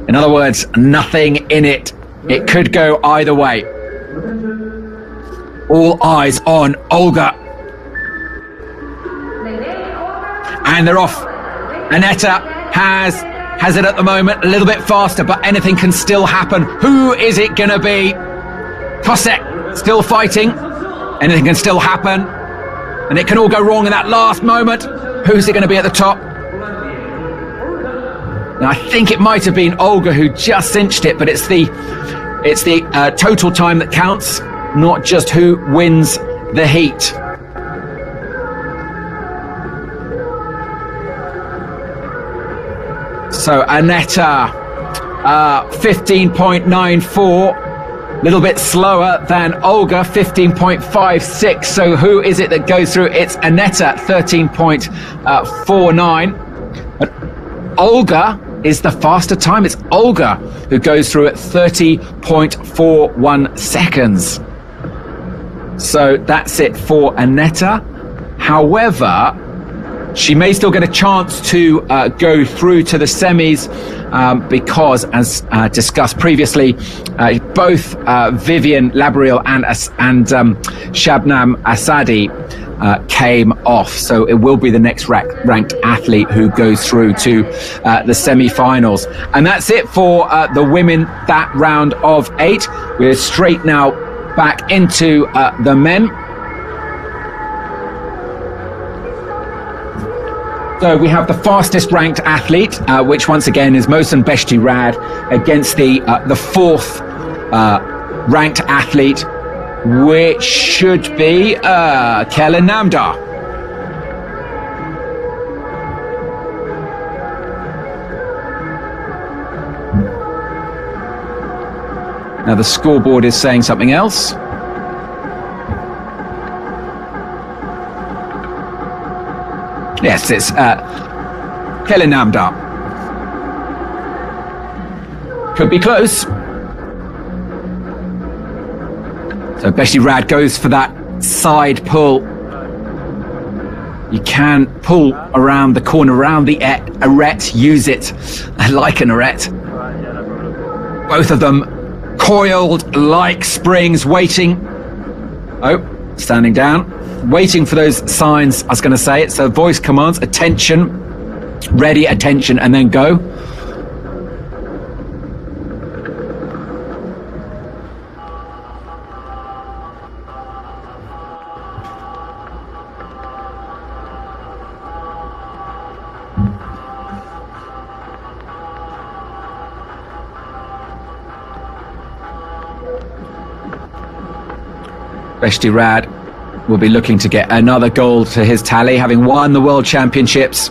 Speaker 1: In other words, nothing in it. It could go either way. All eyes on Olga. And they're off. Aneta has it at the moment, a little bit faster, but anything can still happen. Who is it going to be? Kosek Still fighting. Anything can still happen. And it can all go wrong in that last moment. Who's it going to be at the top? Now, I think it might have been Olga who just cinched it, but it's the total time that counts, not just who wins the heat. So Aneta, 15.94. A little bit slower than Olga, 15.56. So who is it that goes through? It's Aneta, 13.49. But Olga is the faster time. It's Olga who goes through at 30.41 seconds. So that's it for Aneta. However, she may still get a chance to go through to the semis because, as discussed previously, both Vivian Labriel and Shabnam Asadi came off. So it will be the next ranked athlete who goes through to the semi-finals. And that's it for the women, that round of 8. We're straight now back into the men. So we have the fastest ranked athlete, which once again is Mohsen Beshtirad, against the 4th ranked athlete, which should be Kelly Namdar. Now the scoreboard is saying something else. Yes, it's Kelly Namdar. Could be close. So Beshtirad goes for that side pull. You can pull around the corner, around the arete, use it like an arete. Both of them coiled like springs, waiting. Oh, standing down. Waiting for those signs, I was going to say. It's the voice commands, attention, ready, attention, and then go. Beshtirad will be looking to get another gold to his tally, having won the World Championships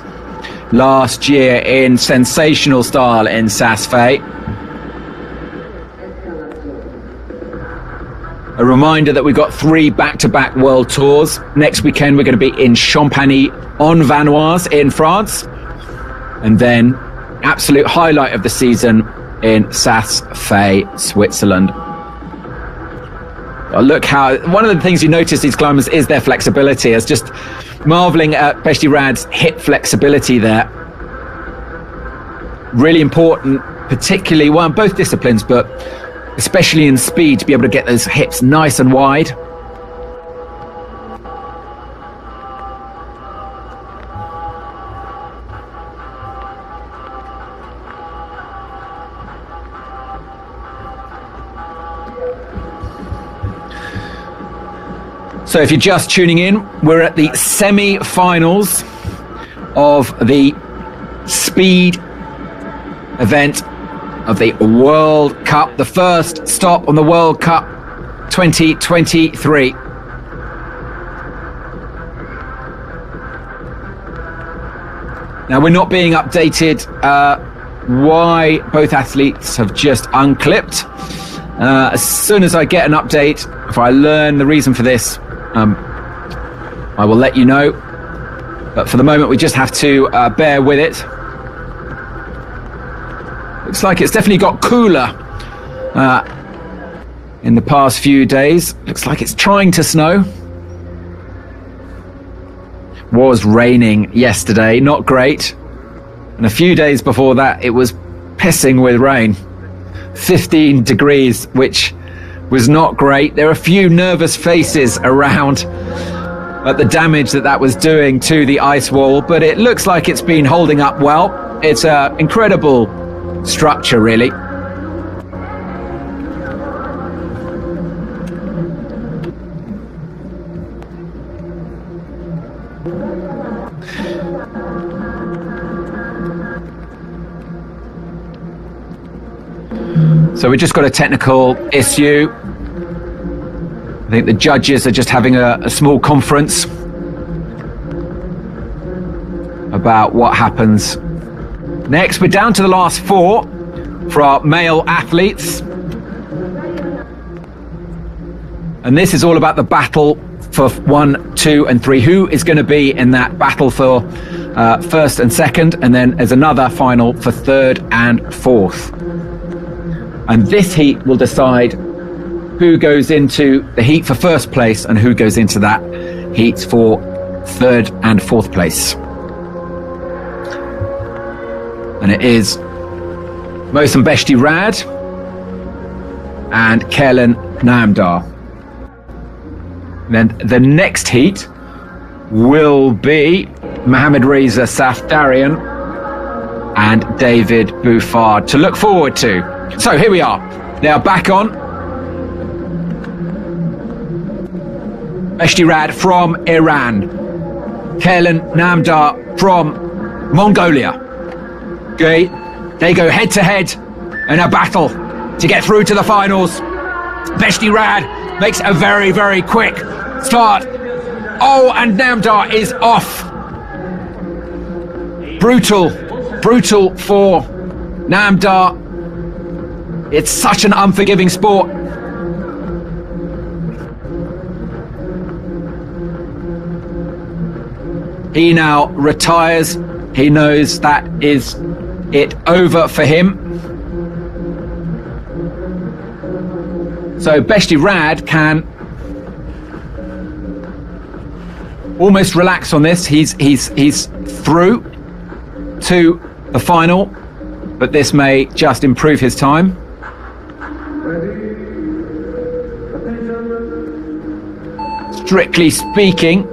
Speaker 1: last year in sensational style in Saas-Fee. A reminder that we've got 3 back-to-back World Tours. Next weekend we're going to be in Champagny-en-Vanoise in France. And then, absolute highlight of the season in Saas-Fee, Switzerland. Look how, one of the things you notice these climbers is their flexibility. It's just marvelling at Beshtirad's hip flexibility there. Really important, particularly, well, in both disciplines, but especially in speed, to be able to get those hips nice and wide. So if you're just tuning in, we're at the semi-finals of the speed event of the World Cup, the first stop on the World Cup 2023. Now, we're not being updated why both athletes have just unclipped. As soon as I get an update, if I learn the reason for this, I will let you know. But for the moment, we just have to bear with it. Looks like it's definitely got cooler in the past few days. Looks like it's trying to snow. Was raining yesterday, not great. And a few days before that, it was pissing with rain. 15 degrees, which was not great. There are a few nervous faces around at the damage that was doing to the ice wall, but it looks like it's been holding up well. It's an incredible structure, really. So we just got a technical issue. I think the judges are just having a small conference about what happens next. We're down to the last 4 for our male athletes. And this is all about the battle for 1, 2 and 3. Who is going to be in that battle for first and second? And then there's another final for third and fourth. And this heat will decide who goes into the heat for first place and who goes into that heat for third and fourth place. And it is Mohsen Beshti-Rad and Kellen Namdar. Then the next heat will be Mohammad Reza Safdarian and David Bouffard to look forward to. So here we are. Now back on. Beshti-Rad from Iran. Kellen Namdar from Mongolia. Okay, they go head to head in a battle to get through to the finals. Beshti-Rad makes a very, very quick start. Oh, and Namdar is off. Brutal for Namdar. It's such an unforgiving sport. He now retires. He knows that is it over for him. So Beshti-Rad can almost relax on this. He's through to the final, but this may just improve his time. Strictly speaking,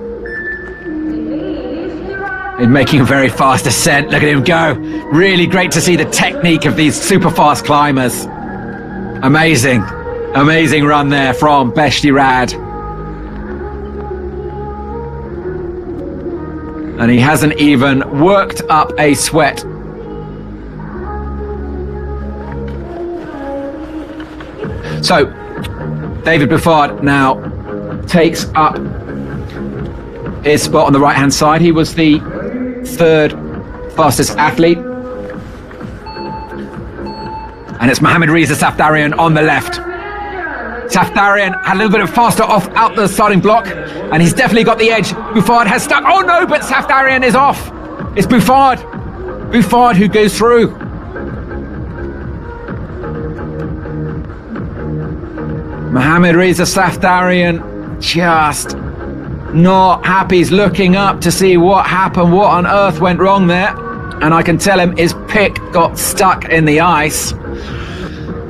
Speaker 1: he's making a very fast ascent. Look at him go. Really great to see the technique of these super fast climbers. Amazing run there from Beshti-Rad. And he hasn't even worked up a sweat. So David Bouffard now takes up his spot on the right hand side. He was the third fastest athlete. And it's Mohammad Reza Safdarian on the left. Safdarian had a little bit of faster off out the starting block, and he's definitely got the edge. Bouffard has stuck. Oh no, but Safdarian is off. It's Bouffard who goes through. Mohammad Reza Safdarian just not happy. He's looking up to see what happened, what on earth went wrong there. And I can tell him his pick got stuck in the ice.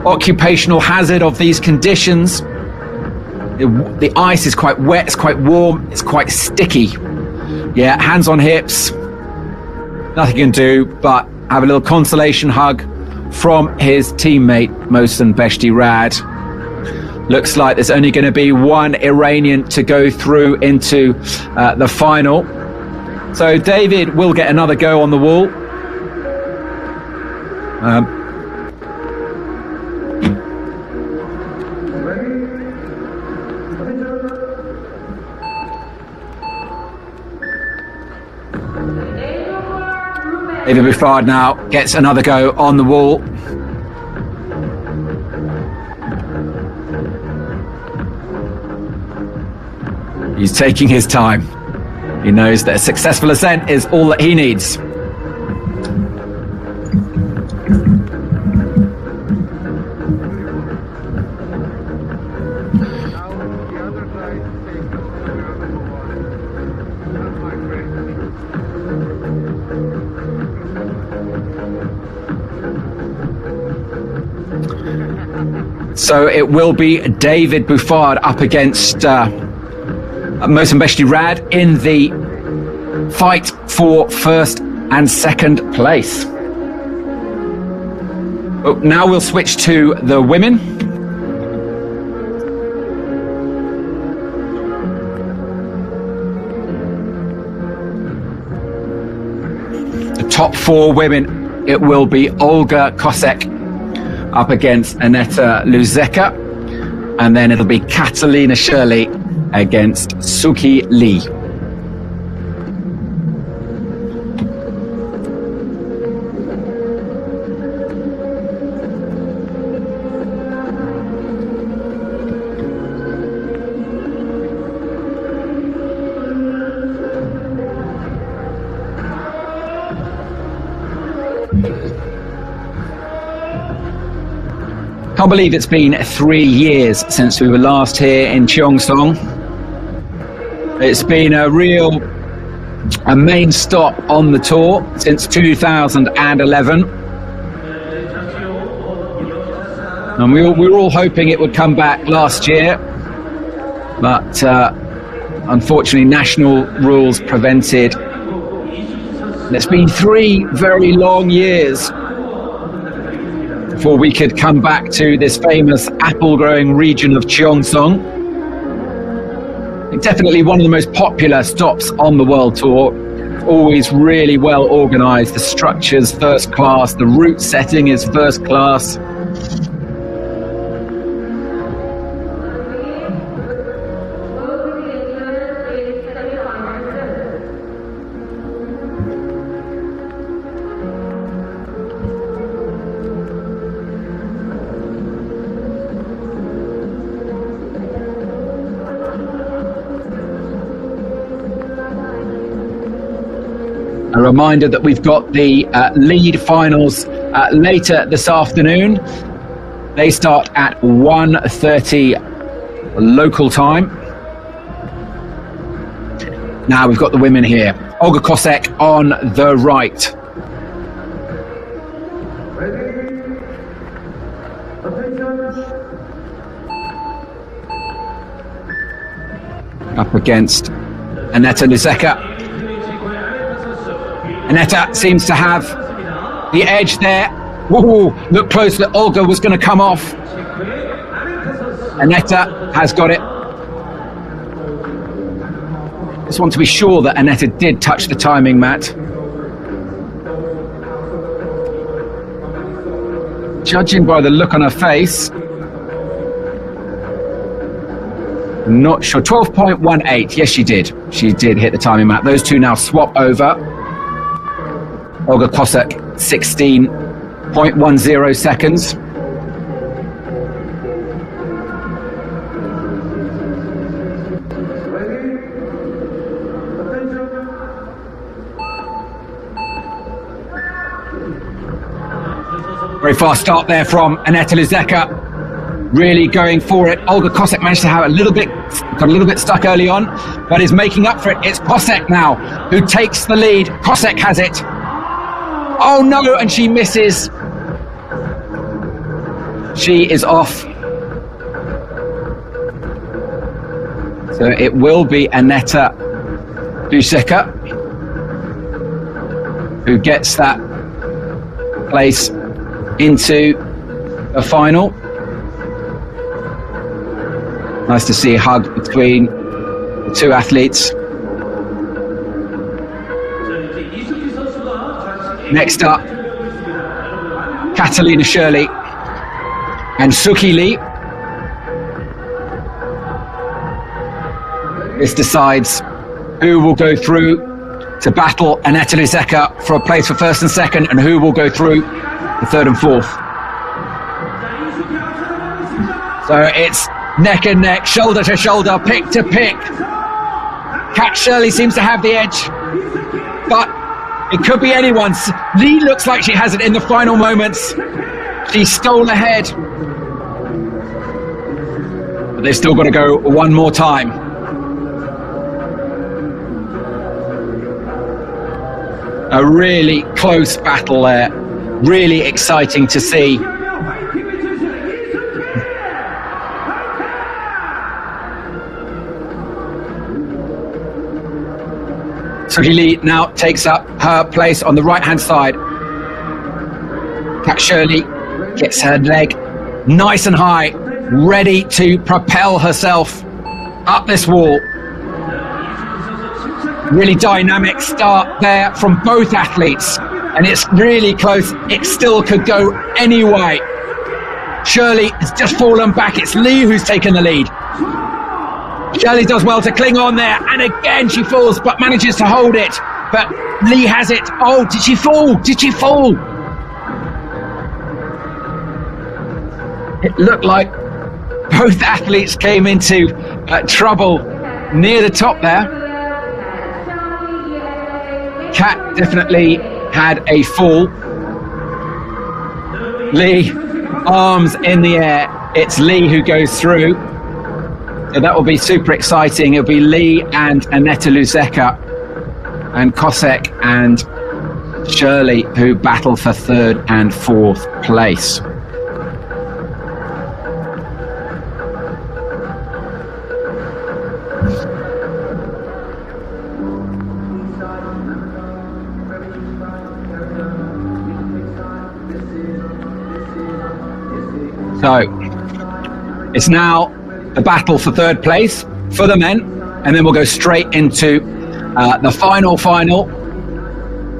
Speaker 1: Occupational hazard of these conditions. The ice is quite wet, it's quite warm, it's quite sticky. Yeah, hands on hips. Nothing he can do but have a little consolation hug from his teammate, Mohsen Beshti-Rad. Looks like there's only going to be one Iranian to go through into the final. So David will get another go on the wall. David Bouffard now gets another go on the wall. He's taking his time. He knows that a successful ascent is all that he needs. So it will be David Bouffard up against Mohsen Beshti-Rad in the fight for first and second place. Oh, now we'll switch to the women. The top 4 women, it will be Olga Kosek, up against Aneta Luzeka. And then it'll be Catalina Shirley against Suki Lee. Can't believe it's been 3 years since we were last here in Cheongsong. It's been a main stop on the tour since 2011. And we were all hoping it would come back last year, but unfortunately national rules prevented. It's been 3 very long years before we could come back to this famous apple-growing region of Cheongsong. Definitely one of the most popular stops on the World Tour. Always really well organised. The structure's first class. The route setting is first class. A reminder that we've got the lead finals later this afternoon. They start at 1:30 local time. Now we've got the women here. Olga Kosek on the right. Up against Aneta Luzeka. Aneta seems to have the edge there. Ooh, look close that Olga was going to come off. Aneta has got it. Just want to be sure that Aneta did touch the timing mat. Judging by the look on her face, not sure. 12.18. Yes, she did. She did hit the timing mat. Those two now swap over. Olga Kosek, 16.10 seconds. Very fast start there from Aneta Luzeka. Really going for it. Olga Kosek managed to have got a little bit stuck early on, but is making up for it. It's Kosek now who takes the lead. Kosek has it. Oh no, and she misses. She is off. So it will be Aneta Luzeka who gets that place into the final. Nice to see a hug between the two athletes. Next up, Catalina Shirley and Suki Lee. This decides who will go through to battle Aneta Luzeka for a place for first and second, and who will go through the third and fourth. So it's neck and neck, shoulder to shoulder, pick to pick. Cat Shirley seems to have the edge, but it could be anyone's. Lee looks like she has it in the final moments. She stole ahead. But they've still got to go one more time. A really close battle there. Really exciting to see. Suki Lee now takes up her place on the right-hand side. Cat Shirley gets her leg nice and high, ready to propel herself up this wall. Really dynamic start there from both athletes, and it's really close. It still could go any way. Shirley has just fallen back. It's Lee who's taken the lead. Shirley does well to cling on there, and again she falls, but manages to hold it. But Lee has it. Oh, did she fall? Did she fall? It looked like both athletes came into trouble near the top there. Kat definitely had a fall. Lee, arms in the air. It's Lee who goes through. So that will be super exciting. It'll be Lee and Aneta Luzeka and Kosek and Shirley who battle for third and fourth place. So it's now the battle for third place for the men, and then we'll go straight into the final,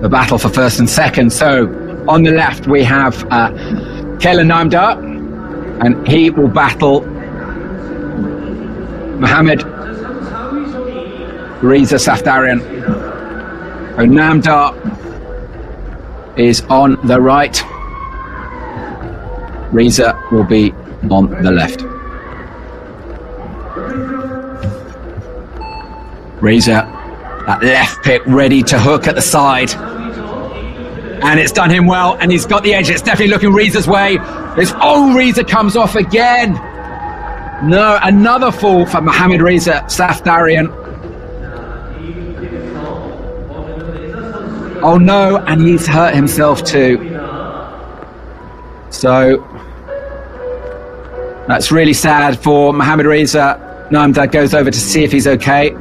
Speaker 1: the battle for first and second. So on the left we have Kayla Namdar, and he will battle Mohammed Reza Safdarian. So Namdar is on the right. Reza will be on the left. Reza, that left pick ready to hook at the side. And it's done him well, and he's got the edge. It's definitely looking Reza's way. Reza comes off again. No, another fall for Mohammed Reza Safdarian. Oh no, and he's hurt himself too. So that's really sad for Mohammed Reza. Namdar goes over to see if he's okay.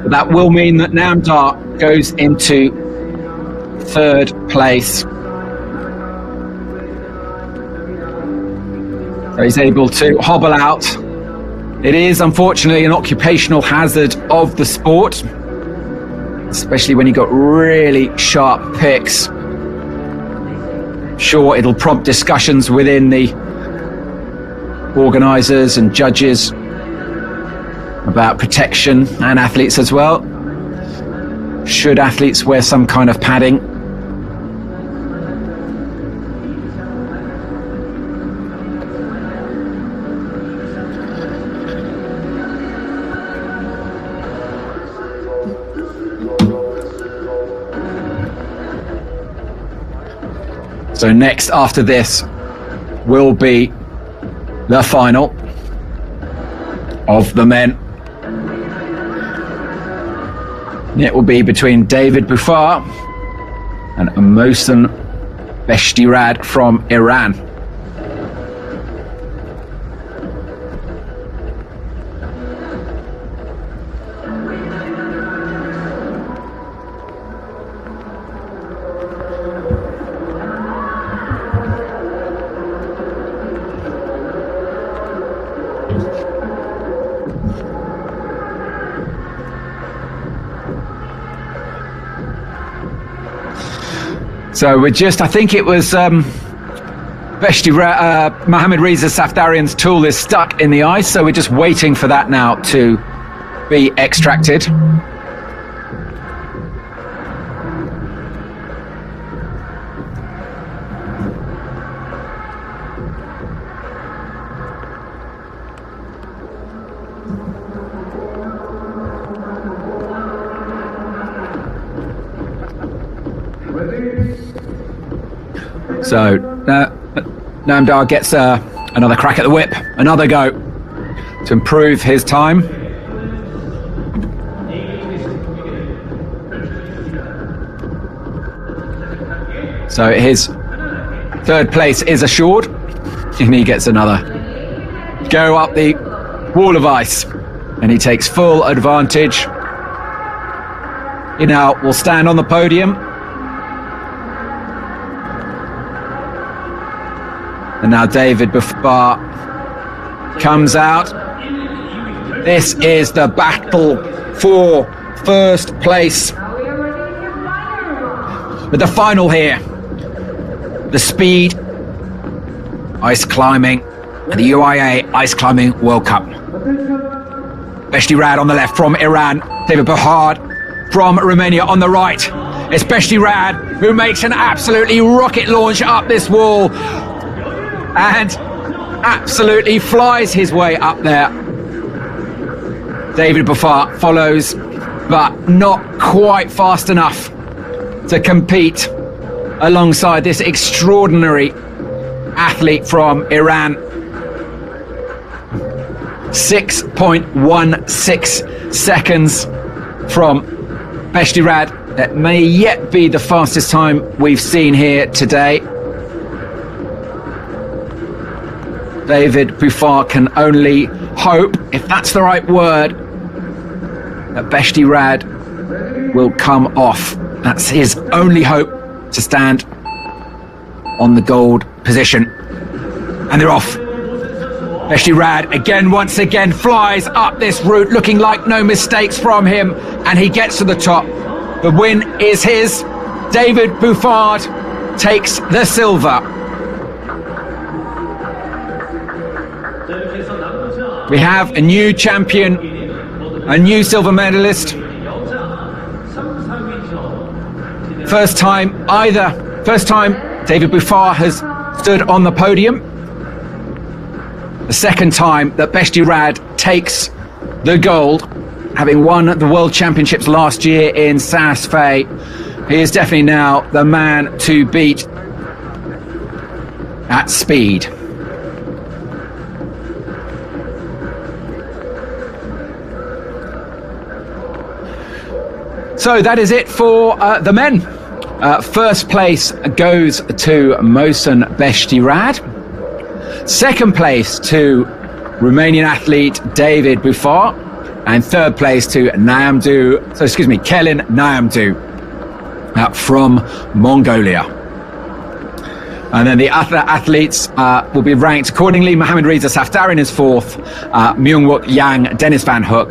Speaker 1: But that will mean that Namdar goes into third place. So he's able to hobble out. It is unfortunately an occupational hazard of the sport, especially when you've got really sharp picks. Sure, it'll prompt discussions within the organisers and judges about protection, and athletes as well. Should athletes wear some kind of padding? So next after this will be the final of the men. It will be between David Bufar and Mohsen Beshtirad from Iran. So we're just, I think it was Mohammed Reza Safdarian's tool is stuck in the ice, so we're just waiting for that now to be extracted. So Namdar gets another crack at the whip, another go to improve his time. So his third place is assured, and he gets another go up the wall of ice, and he takes full advantage. He now will stand on the podium. And now David Bufar comes out. This is the battle for first place. But the final here, the speed ice climbing and the UIAA Ice Climbing World Cup. Beshti Rad on the left from Iran, David Behard from Romania on the right. It's Beshti Rad who makes an absolutely rocket launch up this wall and absolutely flies his way up there. David Behard follows, but not quite fast enough to compete alongside this extraordinary athlete from Iran. 6.16 seconds from Beshti Rad. That may yet be the fastest time we've seen here today. David Behard can only hope, if that's the right word, that Beshti Rad will come off. That's his only hope to stand on the gold position. And they're off. Beshti Rad again, once again, flies up this route, looking like no mistakes from him, and he gets to the top. The win is his. David Behard takes the silver. We have a new champion, a new silver medalist. First time David Behard has stood on the podium. The second time that Beshti Rad takes the gold, having won the World Championships last year in Saas Fee. He is definitely now the man to beat at speed. So that is it for the men. First place goes to Mohsen Beshti Rad. Second place to Romanian athlete David Behard. And third place to Kelin Nyamdu from Mongolia. And then the other athletes will be ranked accordingly. Mohamed Reza Safdarin is fourth, Myungwook Yang, Dennis Van Hook,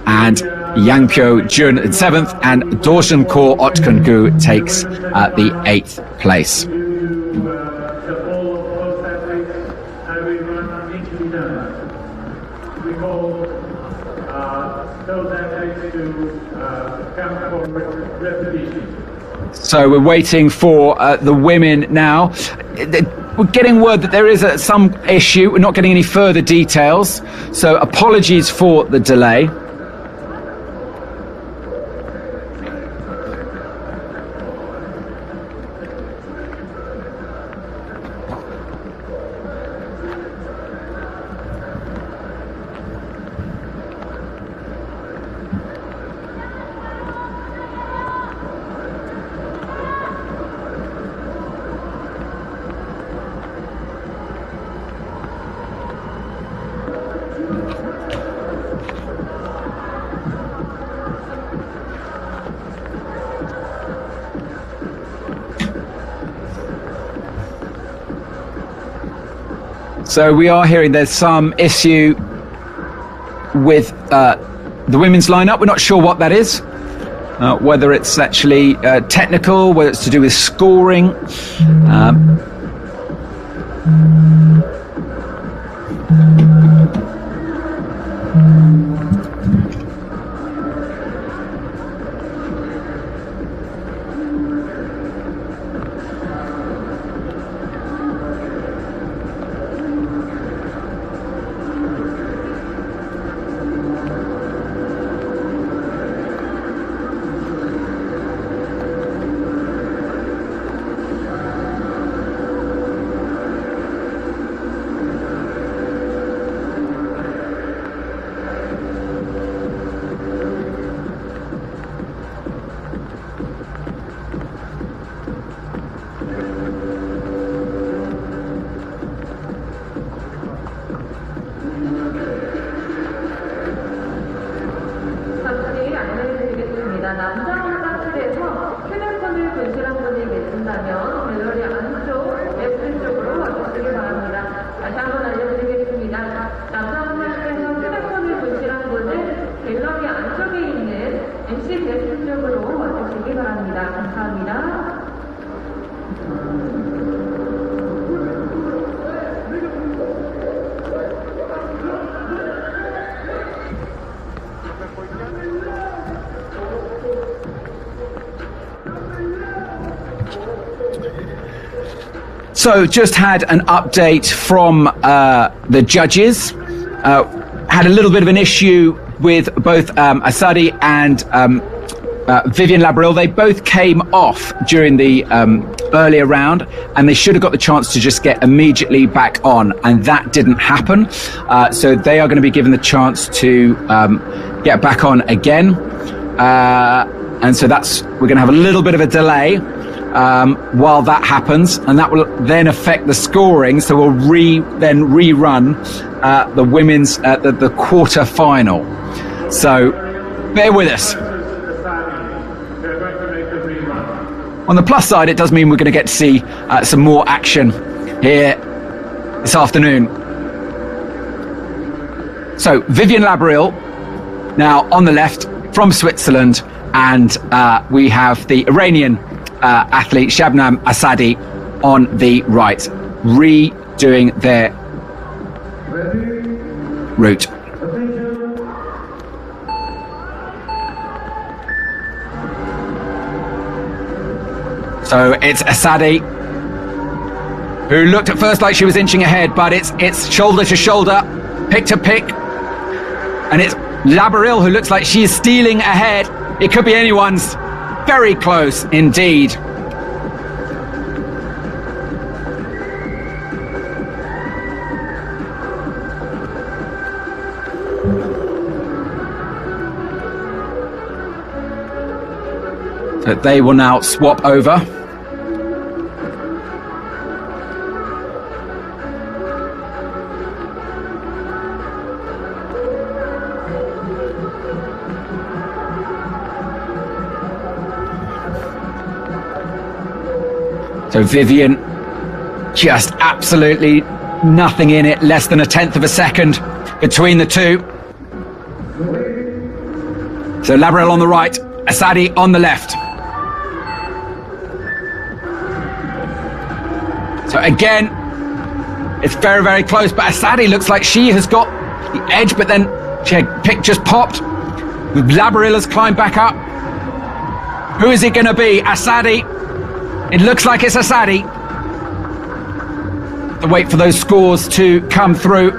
Speaker 1: and Yang Pyo Jun in seventh, and Dorshan Kaur Otkungu takes the 8th place. So we're waiting for the women now. We're getting word that there is some issue. We're not getting any further details. So apologies for the delay. So we are hearing there's some issue with the women's lineup. We're not sure what that is, whether it's actually technical, whether it's to do with scoring. So just had an update from the judges. Had a little bit of an issue with both Asadi and Vivian Labril. They both came off during the earlier round, and they should have got the chance to just get immediately back on, and that didn't happen. So they are going to be given the chance to get back on again. And so we're going to have a little bit of a delay while that happens, and that will then affect the scoring. So we'll then rerun the women's the quarter final. So bear with us. On the plus side, it does mean we're going to get to see some more action here this afternoon. So Vivian Labril now on the left from Switzerland, and we have the Iranian athlete Shabnam Asadi on the right, redoing their route. So it's Asadi, who looked at first like she was inching ahead, but it's shoulder to shoulder, pick to pick, and it's Labril who looks like she is stealing ahead. It could be anyone's. Very close indeed. So they will now swap over. So Vivian, just absolutely nothing in it, less than a tenth of a second between the two. So Labril on the right, Asadi on the left. So again, it's very, very close, but Asadi looks like she has got the edge, but then pick just popped. Labril has climbed back up. Who is it going to be? Asadi. It looks like it's Asadi. To wait for those scores to come through.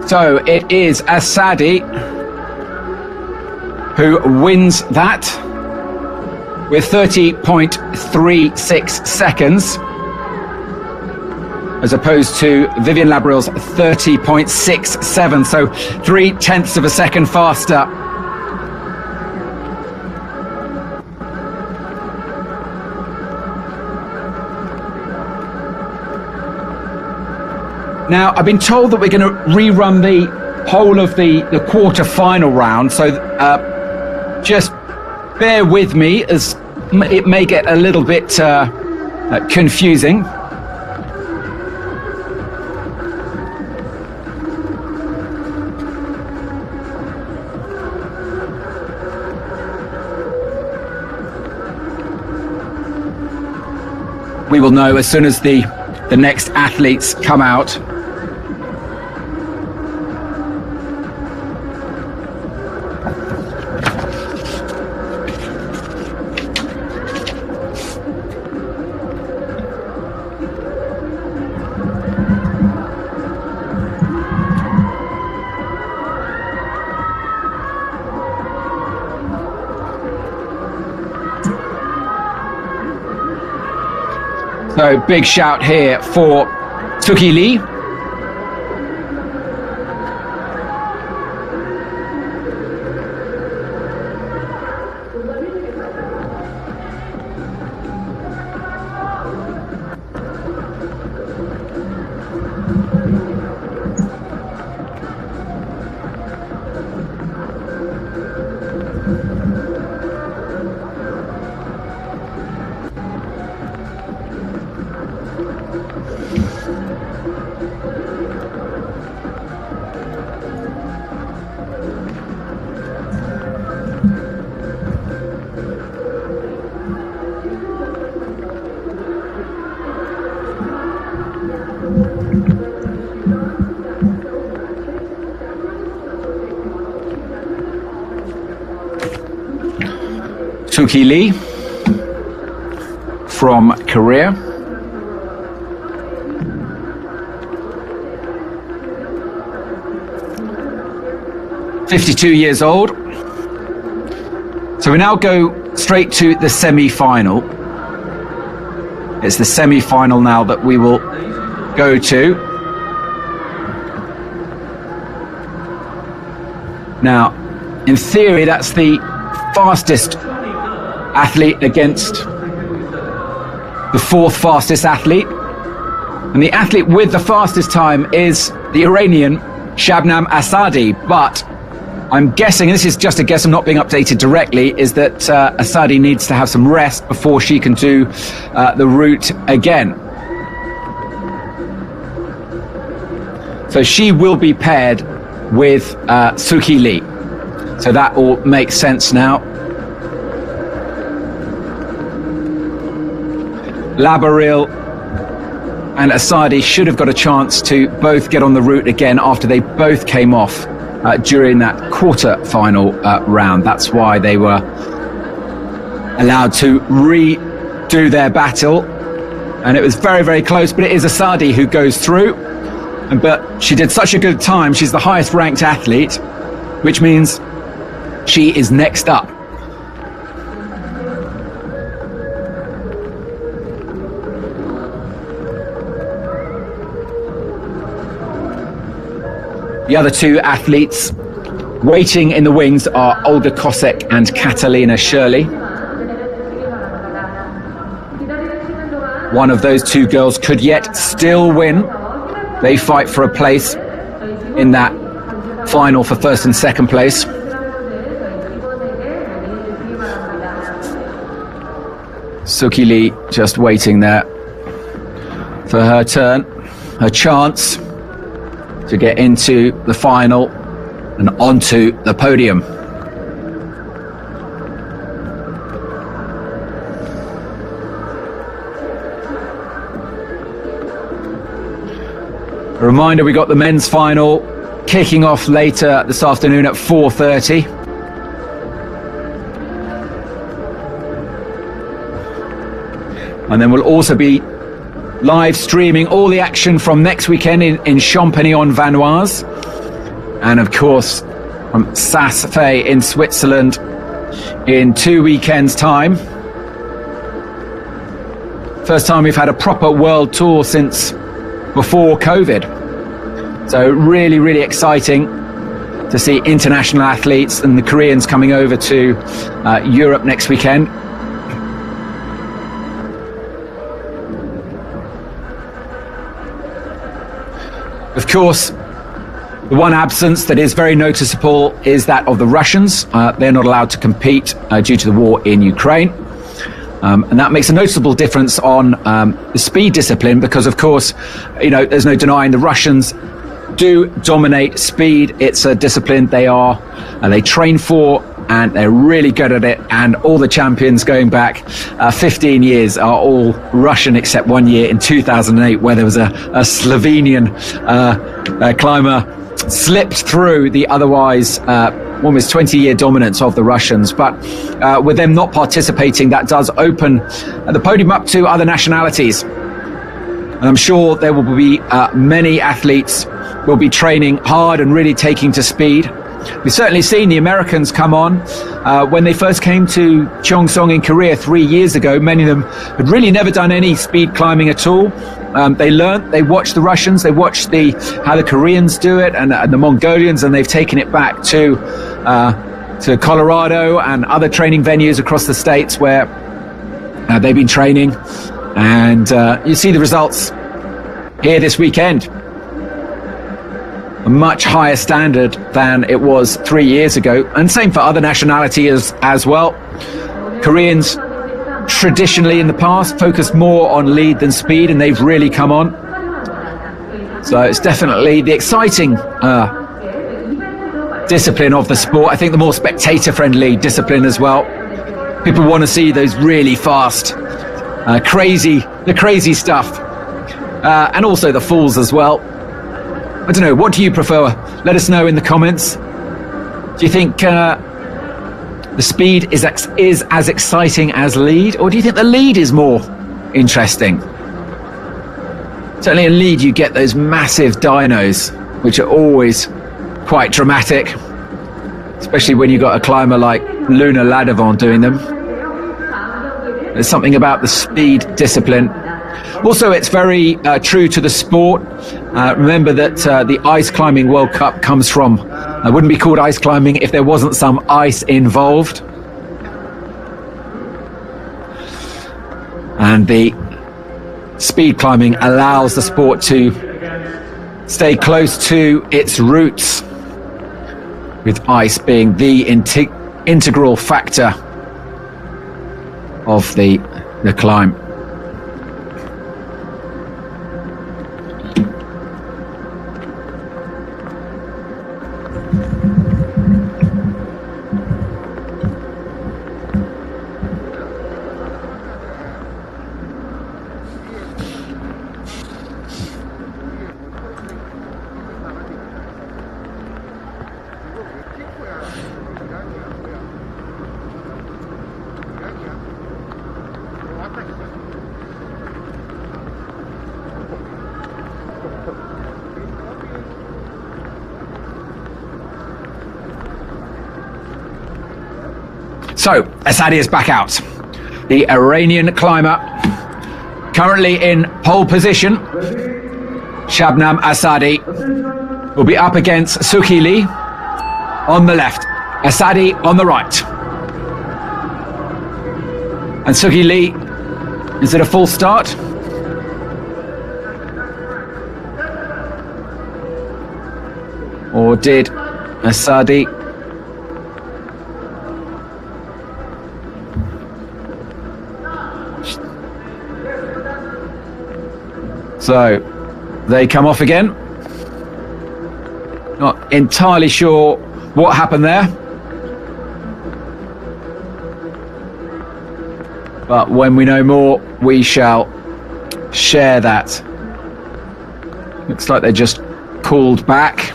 Speaker 1: So it is Asadi who wins that with 30.36 seconds. As opposed to Vivian Labril's 30.67, so 0.3 of a second faster. Now, I've been told that we're going to rerun the whole of the quarter-final round, so just bear with me, as it may get a little bit confusing. We will know as soon as the next athletes come out. So big shout here for Suki Lee. Suki Lee from Korea. "52 years old." So we now go straight to the semi-final. It's the semi-final now that we will go to. Now, in theory, that's the fastest athlete against the fourth fastest athlete. And the athlete with the fastest time is the Iranian Shabnam Asadi. But I'm guessing, and this is just a guess, I'm not being updated directly, is that Asadi needs to have some rest before she can do the route again. So she will be paired with Suki Lee. So that all makes sense now. Labaril and Asadi should have got a chance to both get on the route again after they both came off during that quarter-final round. That's why they were allowed to redo their battle. And it was very, very close, but it is Asadi who goes through. But she did such a good time. She's the highest ranked athlete, which means she is next up. The other two athletes waiting in the wings are Olga Kosek and Catalina Shirley. One of those two girls could yet still win. They fight for a place in that final for first and second place. Suki Lee just waiting there for her turn, her chance to get into the final and onto the podium. A reminder, we got the men's final kicking off later this afternoon at 4:30. And then we'll also be live streaming all the action from next weekend in Champagny-en-Vanoise. And of course, from Saas-Fee in Switzerland in 2 weekends' time. First time we've had a proper world tour since before COVID. So really, really exciting to see international athletes and the Koreans coming over to Europe next weekend. Of course, the one absence that is very noticeable is that of the Russians. They're not allowed to compete due to the war in Ukraine. And that makes a noticeable difference on the speed discipline because, of course, you know, there's no denying the Russians do dominate speed. It's a discipline they train for, and they're really good at it. And all the champions going back 15 years are all Russian, except 1 year in 2008 where there was a Slovenian climber slipped through the otherwise almost 20-year dominance of the Russians. But with them not participating, that does open the podium up to other nationalities. And I'm sure there will be many athletes will be training hard and really taking to speed. We've certainly seen the Americans come on. When they first came to Cheongsong in Korea 3 years ago, many of them had really never done any speed climbing at all. They learned, they watched the Russians, they watched how the Koreans do it and the Mongolians, and they've taken it back to Colorado and other training venues across the States where they've been training. And you see the results here this weekend. A much higher standard than it was 3 years ago, and same for other nationalities as well. Koreans traditionally in the past focused more on lead than speed, and they've really come on. So it's definitely the exciting discipline of the sport. I think the more spectator-friendly discipline as well. People want to see those really fast, the crazy stuff, and also the falls as well. I don't know, what do you prefer? Let us know in the comments. Do you think the speed is as exciting as lead, or do you think the lead is more interesting? Certainly in lead you get those massive dynos, which are always quite dramatic, especially when you've got a climber like Luna Ladavon doing them. There's something about the speed discipline. Also, it's very true to the sport. Remember that the Ice Climbing World Cup comes from, it wouldn't be called ice climbing if there wasn't some ice involved. And the speed climbing allows the sport to stay close to its roots, with ice being the integral factor of the climb. So, Asadi is back out. The Iranian climber, currently in pole position. Shabnam Asadi will be up against Suki Lee on the left, Asadi on the right. And Suki Lee, is it a full start? Or did Asadi so they come off again. Not entirely sure what happened there, but when we know more, we shall share that. Looks like they just pulled back.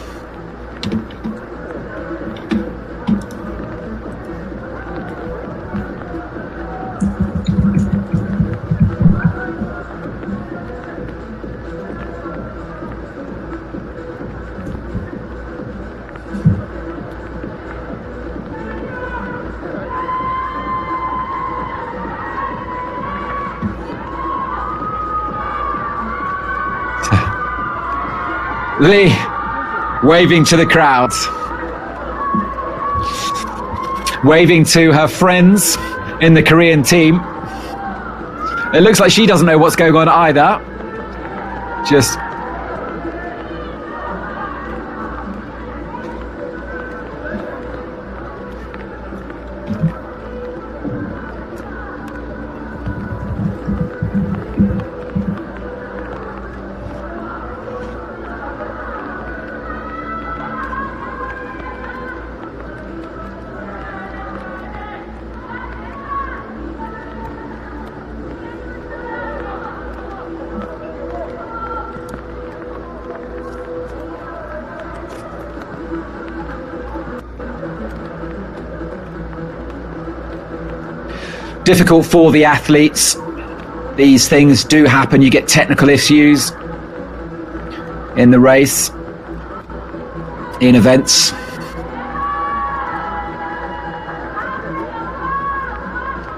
Speaker 1: Lee waving to the crowds, waving to her friends in the Korean team. It looks like she doesn't know what's going on either. Just difficult for the athletes. These things do happen. You get technical issues in the race, in events.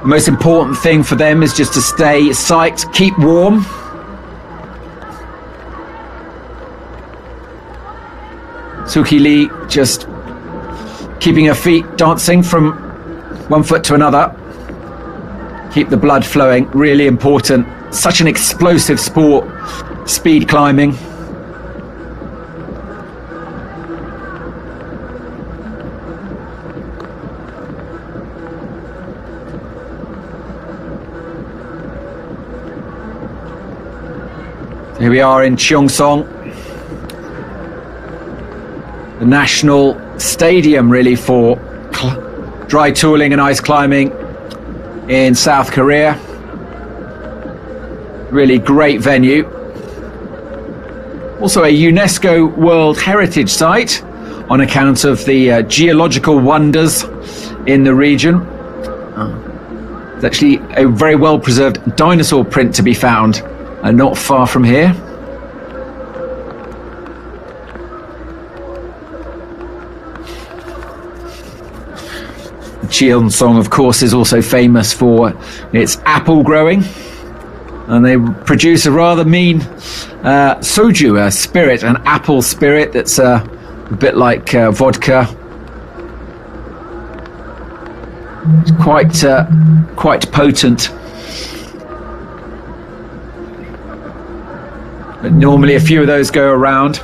Speaker 1: The most important thing for them is just to stay psyched, keep warm. Suki Lee just keeping her feet dancing from one foot to another. Keep the blood flowing, really important. Such an explosive sport, speed climbing. Here we are in Cheongsong, the national stadium really for dry tooling and ice climbing in South Korea. Really great venue. Also a UNESCO World Heritage Site on account of the geological wonders in the region. There's actually a very well-preserved dinosaur print to be found not far from here. Cheongsong, of course, is also famous for its apple growing, and they produce a rather mean soju, a spirit, an apple spirit that's a bit like vodka. It's quite potent. But normally a few of those go around.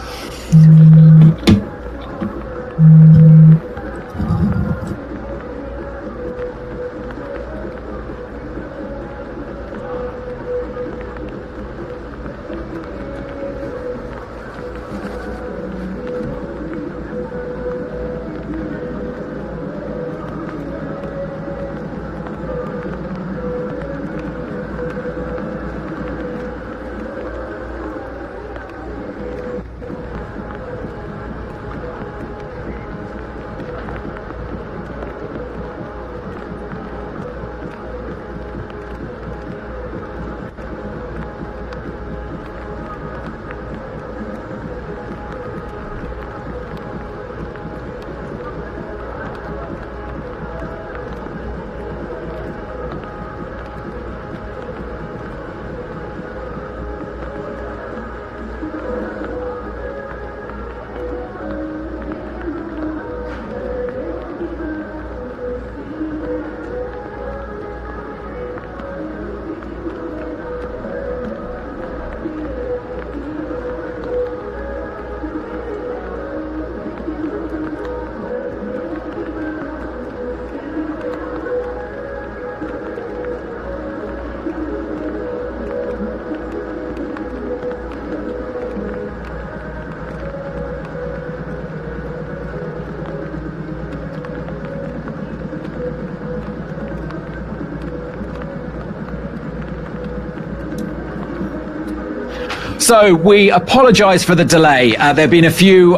Speaker 1: So we apologise for the delay. There have been a few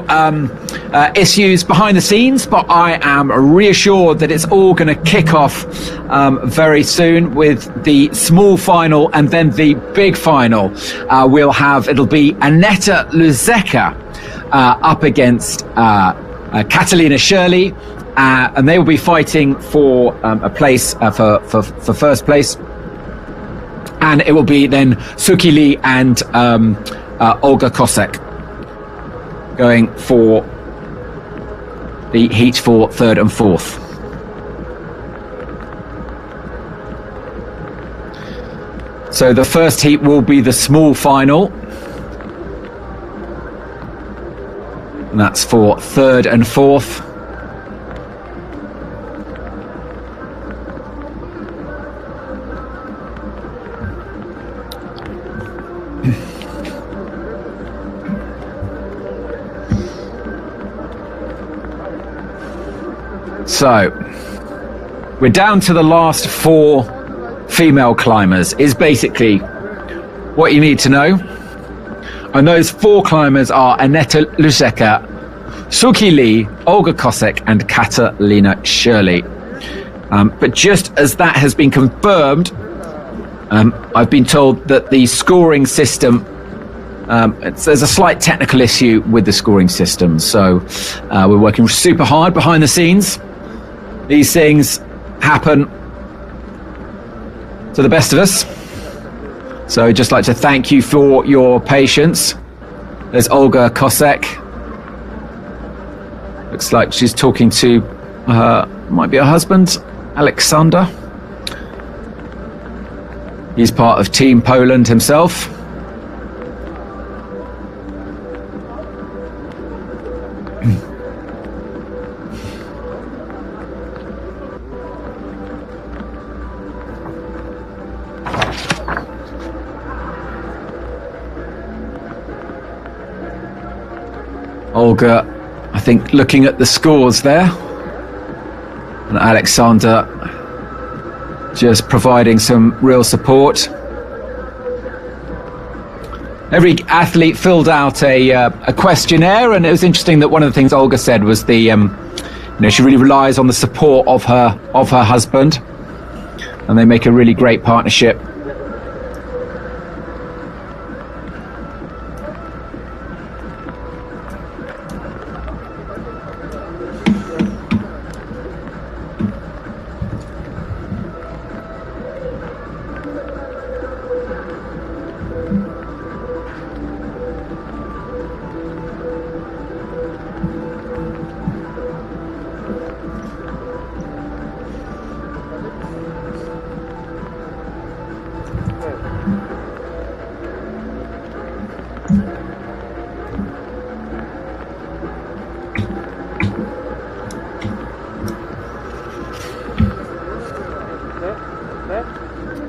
Speaker 1: issues behind the scenes, but I am reassured that it's all going to kick off very soon with the small final and then the big final. It'll be Aneta Luzeka up against Catalina Shirley, and they will be fighting for a place for first place. And it will be then Suki Lee and Olga Kosek going for the heat for third and fourth. So the first heat will be the small final. And that's for third and fourth. So, we're down to the last 4 female climbers, is basically what you need to know. And those 4 climbers are Aneta Luzeka, Suki Lee, Olga Kosek, and Catalina Shirley. But just as that has been confirmed, I've been told that the scoring system, there's a slight technical issue with the scoring system. So we're working super hard behind the scenes. These things happen to the best of us. So I'd just like to thank you for your patience. There's Olga Kosek. Looks like she's talking to might be her husband, Alexander. He's part of Team Poland himself. Olga, I think, looking at the scores there, and Alexander just providing some real support. Every athlete filled out a questionnaire, and it was interesting that one of the things Olga said was the she really relies on the support of her husband, and they make a really great partnership.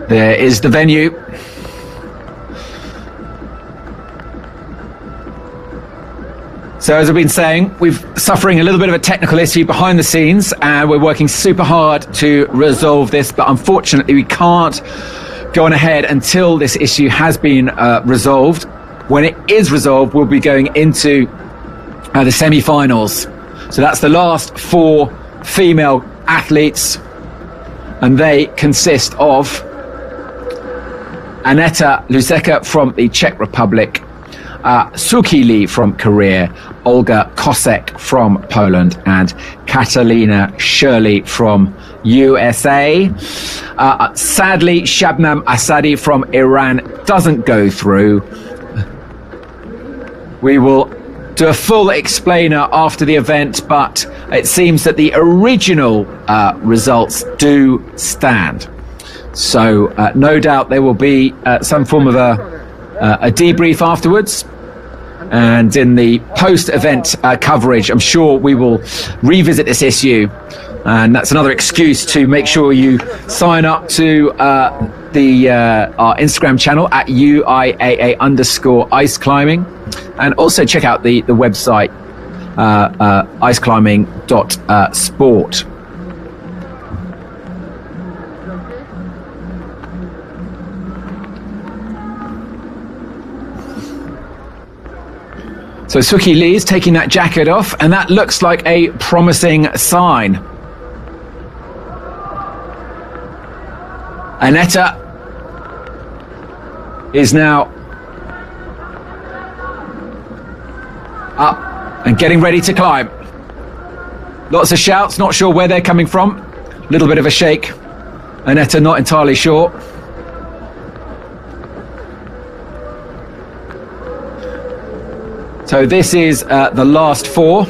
Speaker 1: There is the venue. So as I've been saying, we're suffering a little bit of a technical issue behind the scenes, and we're working super hard to resolve this, but unfortunately we can't go on ahead until this issue has been resolved. When it is resolved, we'll be going into the semi-finals. So that's the last 4 female athletes, and they consist of Aneta Luseka from the Czech Republic, Suki Lee from Korea, Olga Kosek from Poland, and Catalina Shirley from USA. Sadly, Shabnam Asadi from Iran doesn't go through. We will do a full explainer after the event, but it seems that the original results do stand. So no doubt there will be some form of a debrief afterwards, and in the post-event coverage, I'm sure we will revisit this issue, and that's another excuse to make sure you sign up to our Instagram channel at UIAA_ice climbing, and also check out the website iceclimbing.sport. So Suki Lee is taking that jacket off, and that looks like a promising sign. Aneta is now up and getting ready to climb. Lots of shouts, not sure where they're coming from. A little bit of a shake. Aneta not entirely sure. So this is the last 4.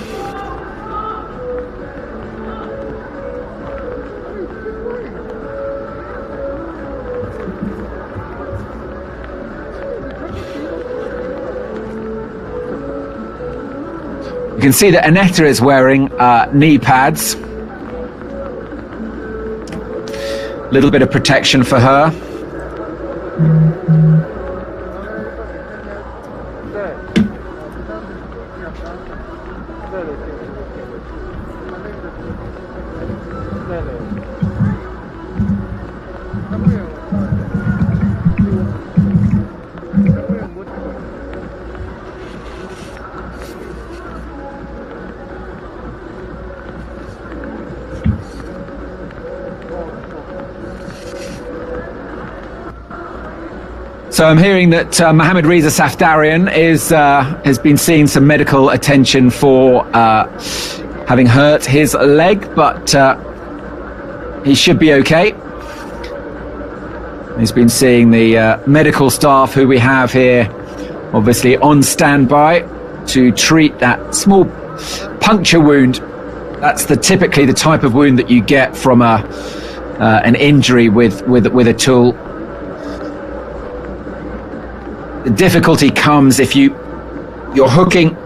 Speaker 1: You can see that Aneta is wearing knee pads. A little bit of protection for her. So I'm hearing that Mohammad Reza Safdarian has been seeing some medical attention for having hurt his leg, but he should be okay. He's been seeing the medical staff who we have here, obviously on standby to treat that small puncture wound. That's typically the type of wound that you get from an injury with a tool. The difficulty comes if you're hooking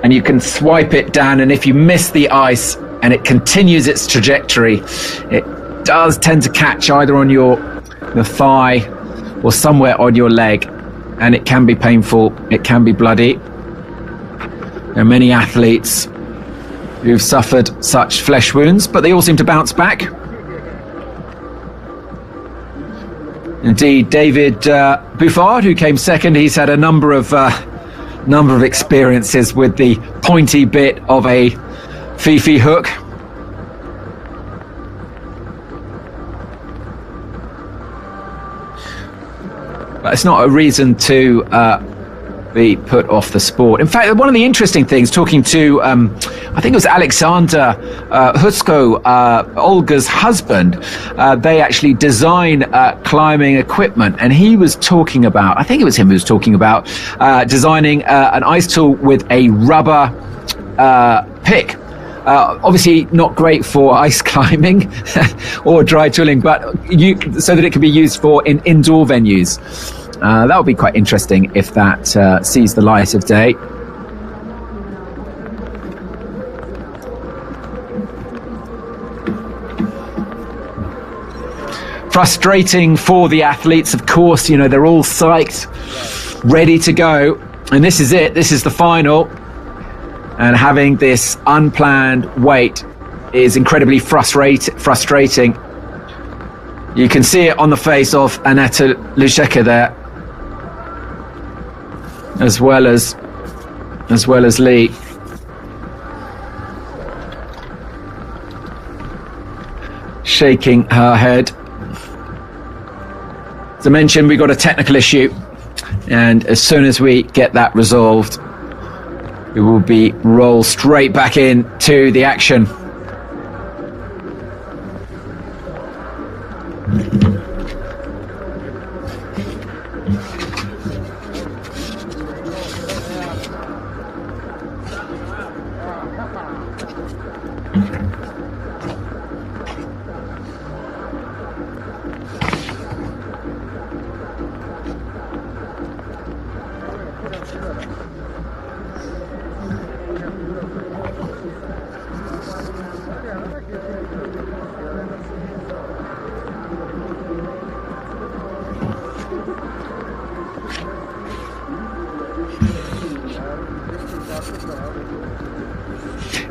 Speaker 1: and you can swipe it down, and if you miss the ice and it continues its trajectory, it does tend to catch either on your thigh or somewhere on your leg, and it can be painful, it can be bloody. There are many athletes who've suffered such flesh wounds, but they all seem to bounce back. Indeed, David Buffard, who came second, he's had a number of experiences with the pointy bit of a Fifi hook. But it's not a reason to be put off the sport. In fact, one of the interesting things, talking to, I think it was Alexander Husko, Olga's husband, they actually design climbing equipment, and he was talking about, I think it was him who was talking about designing an ice tool with a rubber pick. Obviously not great for ice climbing or dry tooling, but so that it can be used for in indoor venues. That would be quite interesting if that sees the light of day. Frustrating for the athletes, of course. They're all psyched, ready to go, and this is it. This is the final. And having this unplanned wait is incredibly frustrating. You can see it on the face of Aneta Lusheka there, as well as Lee. Shaking her head. As I mentioned, we got a technical issue, and as soon as we get that resolved, we will be rolled straight back into the action.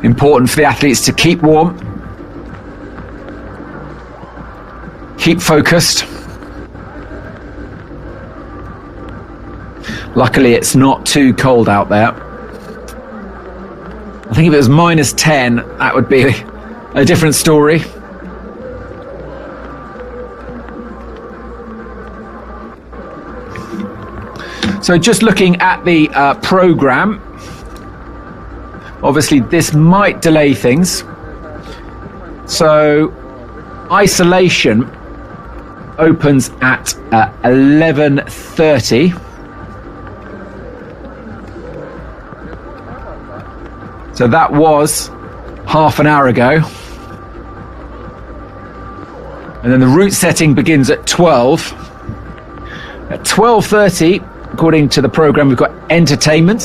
Speaker 1: Important for the athletes to keep warm, keep focused. Luckily, it's not too cold out there. I think if it was -10, that would be a different story. So just looking at the program, obviously this might delay things. So isolation opens at 11:30. So that was half an hour ago. And then the route setting begins at 12. At 12:30, according to the program, we've got entertainment,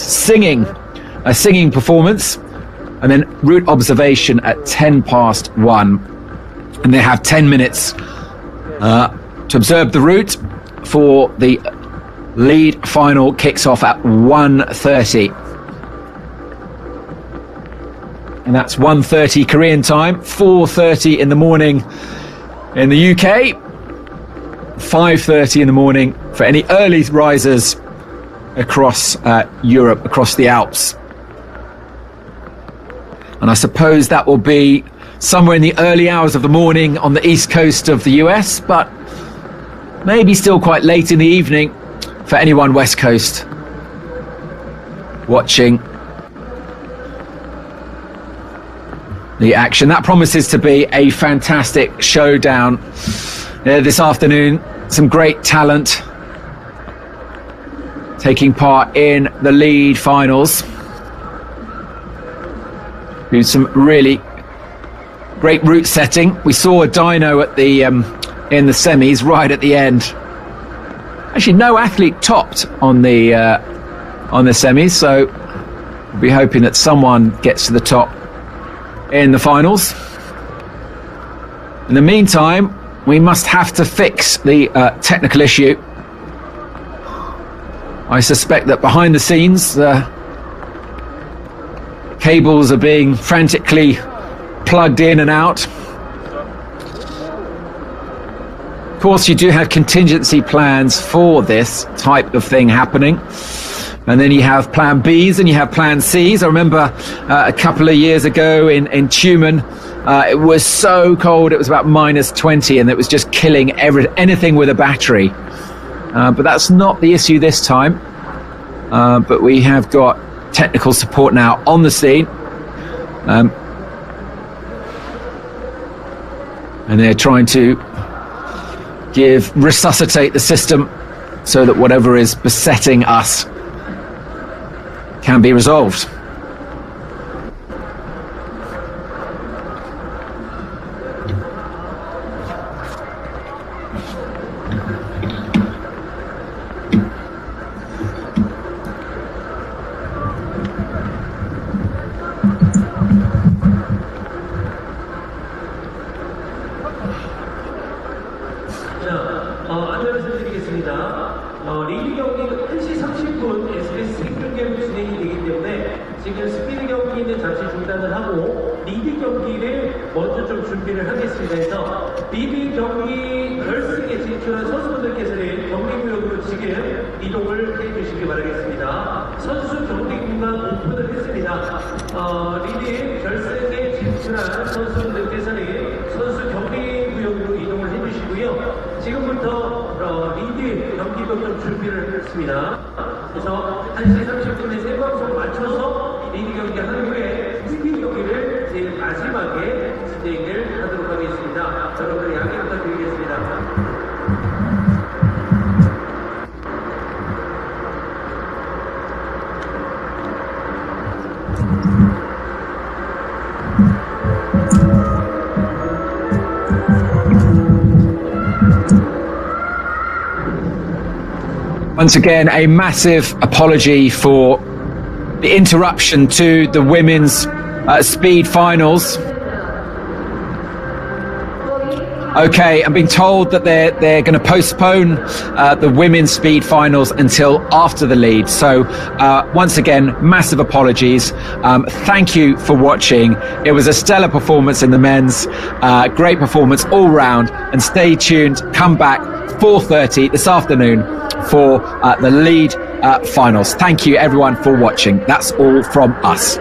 Speaker 1: a singing performance, and then route observation at 1:10. And they have 10 minutes to observe the route for the lead final kicks off at 1:30. And that's 1:30 Korean time, 4:30 in the morning in the UK, 5:30 in the morning for any early risers across Europe, across the Alps. And I suppose that will be somewhere in the early hours of the morning on the east coast of the US, but maybe still quite late in the evening for anyone West Coast watching the action. That promises to be a fantastic showdown this afternoon. Some great talent taking part in the lead finals. Some really great route setting. We saw a dyno at the in the semis right at the end. Actually, no athlete topped on the semis, so we'll be hoping that someone gets to the top in the finals. In the meantime, we must have to fix the technical issue. I suspect that behind the scenes, cables are being frantically plugged in and out. Of course, you do have contingency plans for this type of thing happening. And then you have plan Bs and you have plan Cs. I remember a couple of years ago in Tumen, it was so cold, it was about -20, and it was just killing anything with a battery. but that's not the issue this time. But we have got technical support now on the scene. And they're trying to resuscitate the system so that whatever is besetting us can be resolved.
Speaker 2: 안내 말씀드리겠습니다. 리드 경기는 1시 30분 SBS 생중계로 진행이 되기 때문에 지금 스피드 경기는 잠시 중단을 하고 리드 경기를 먼저 좀 준비를 하겠습니다. 해서 리드 경기 결승에 진출한 선수분들께서는 경기구역으로 지금 이동을 해주시기 바라겠습니다. 선수 경기구간 오픈을 했습니다. 리드 결승에 진출한 선수분들께서는 선수 경기구역으로 이동을 해주시고요. 지금부터 리드 경기도 좀 준비를 했습니다. 그래서 1시 30분에 세 방송 맞춰서 리드 경기 한 후에 스피드 경기를 제일 마지막에 진행을 하도록 하겠습니다. 여러분들 양해 부탁드리겠습니다.
Speaker 1: Once again, a massive apology for the interruption to the women's speed finals. Okay, I'm being told that they're going to postpone the women's speed finals until after the lead. So once again, massive apologies. Thank you for watching. It was a stellar performance in the men's. Great performance all round. And stay tuned. Come back 4:30 this afternoon for the lead finals. Thank you everyone for watching. That's all from us.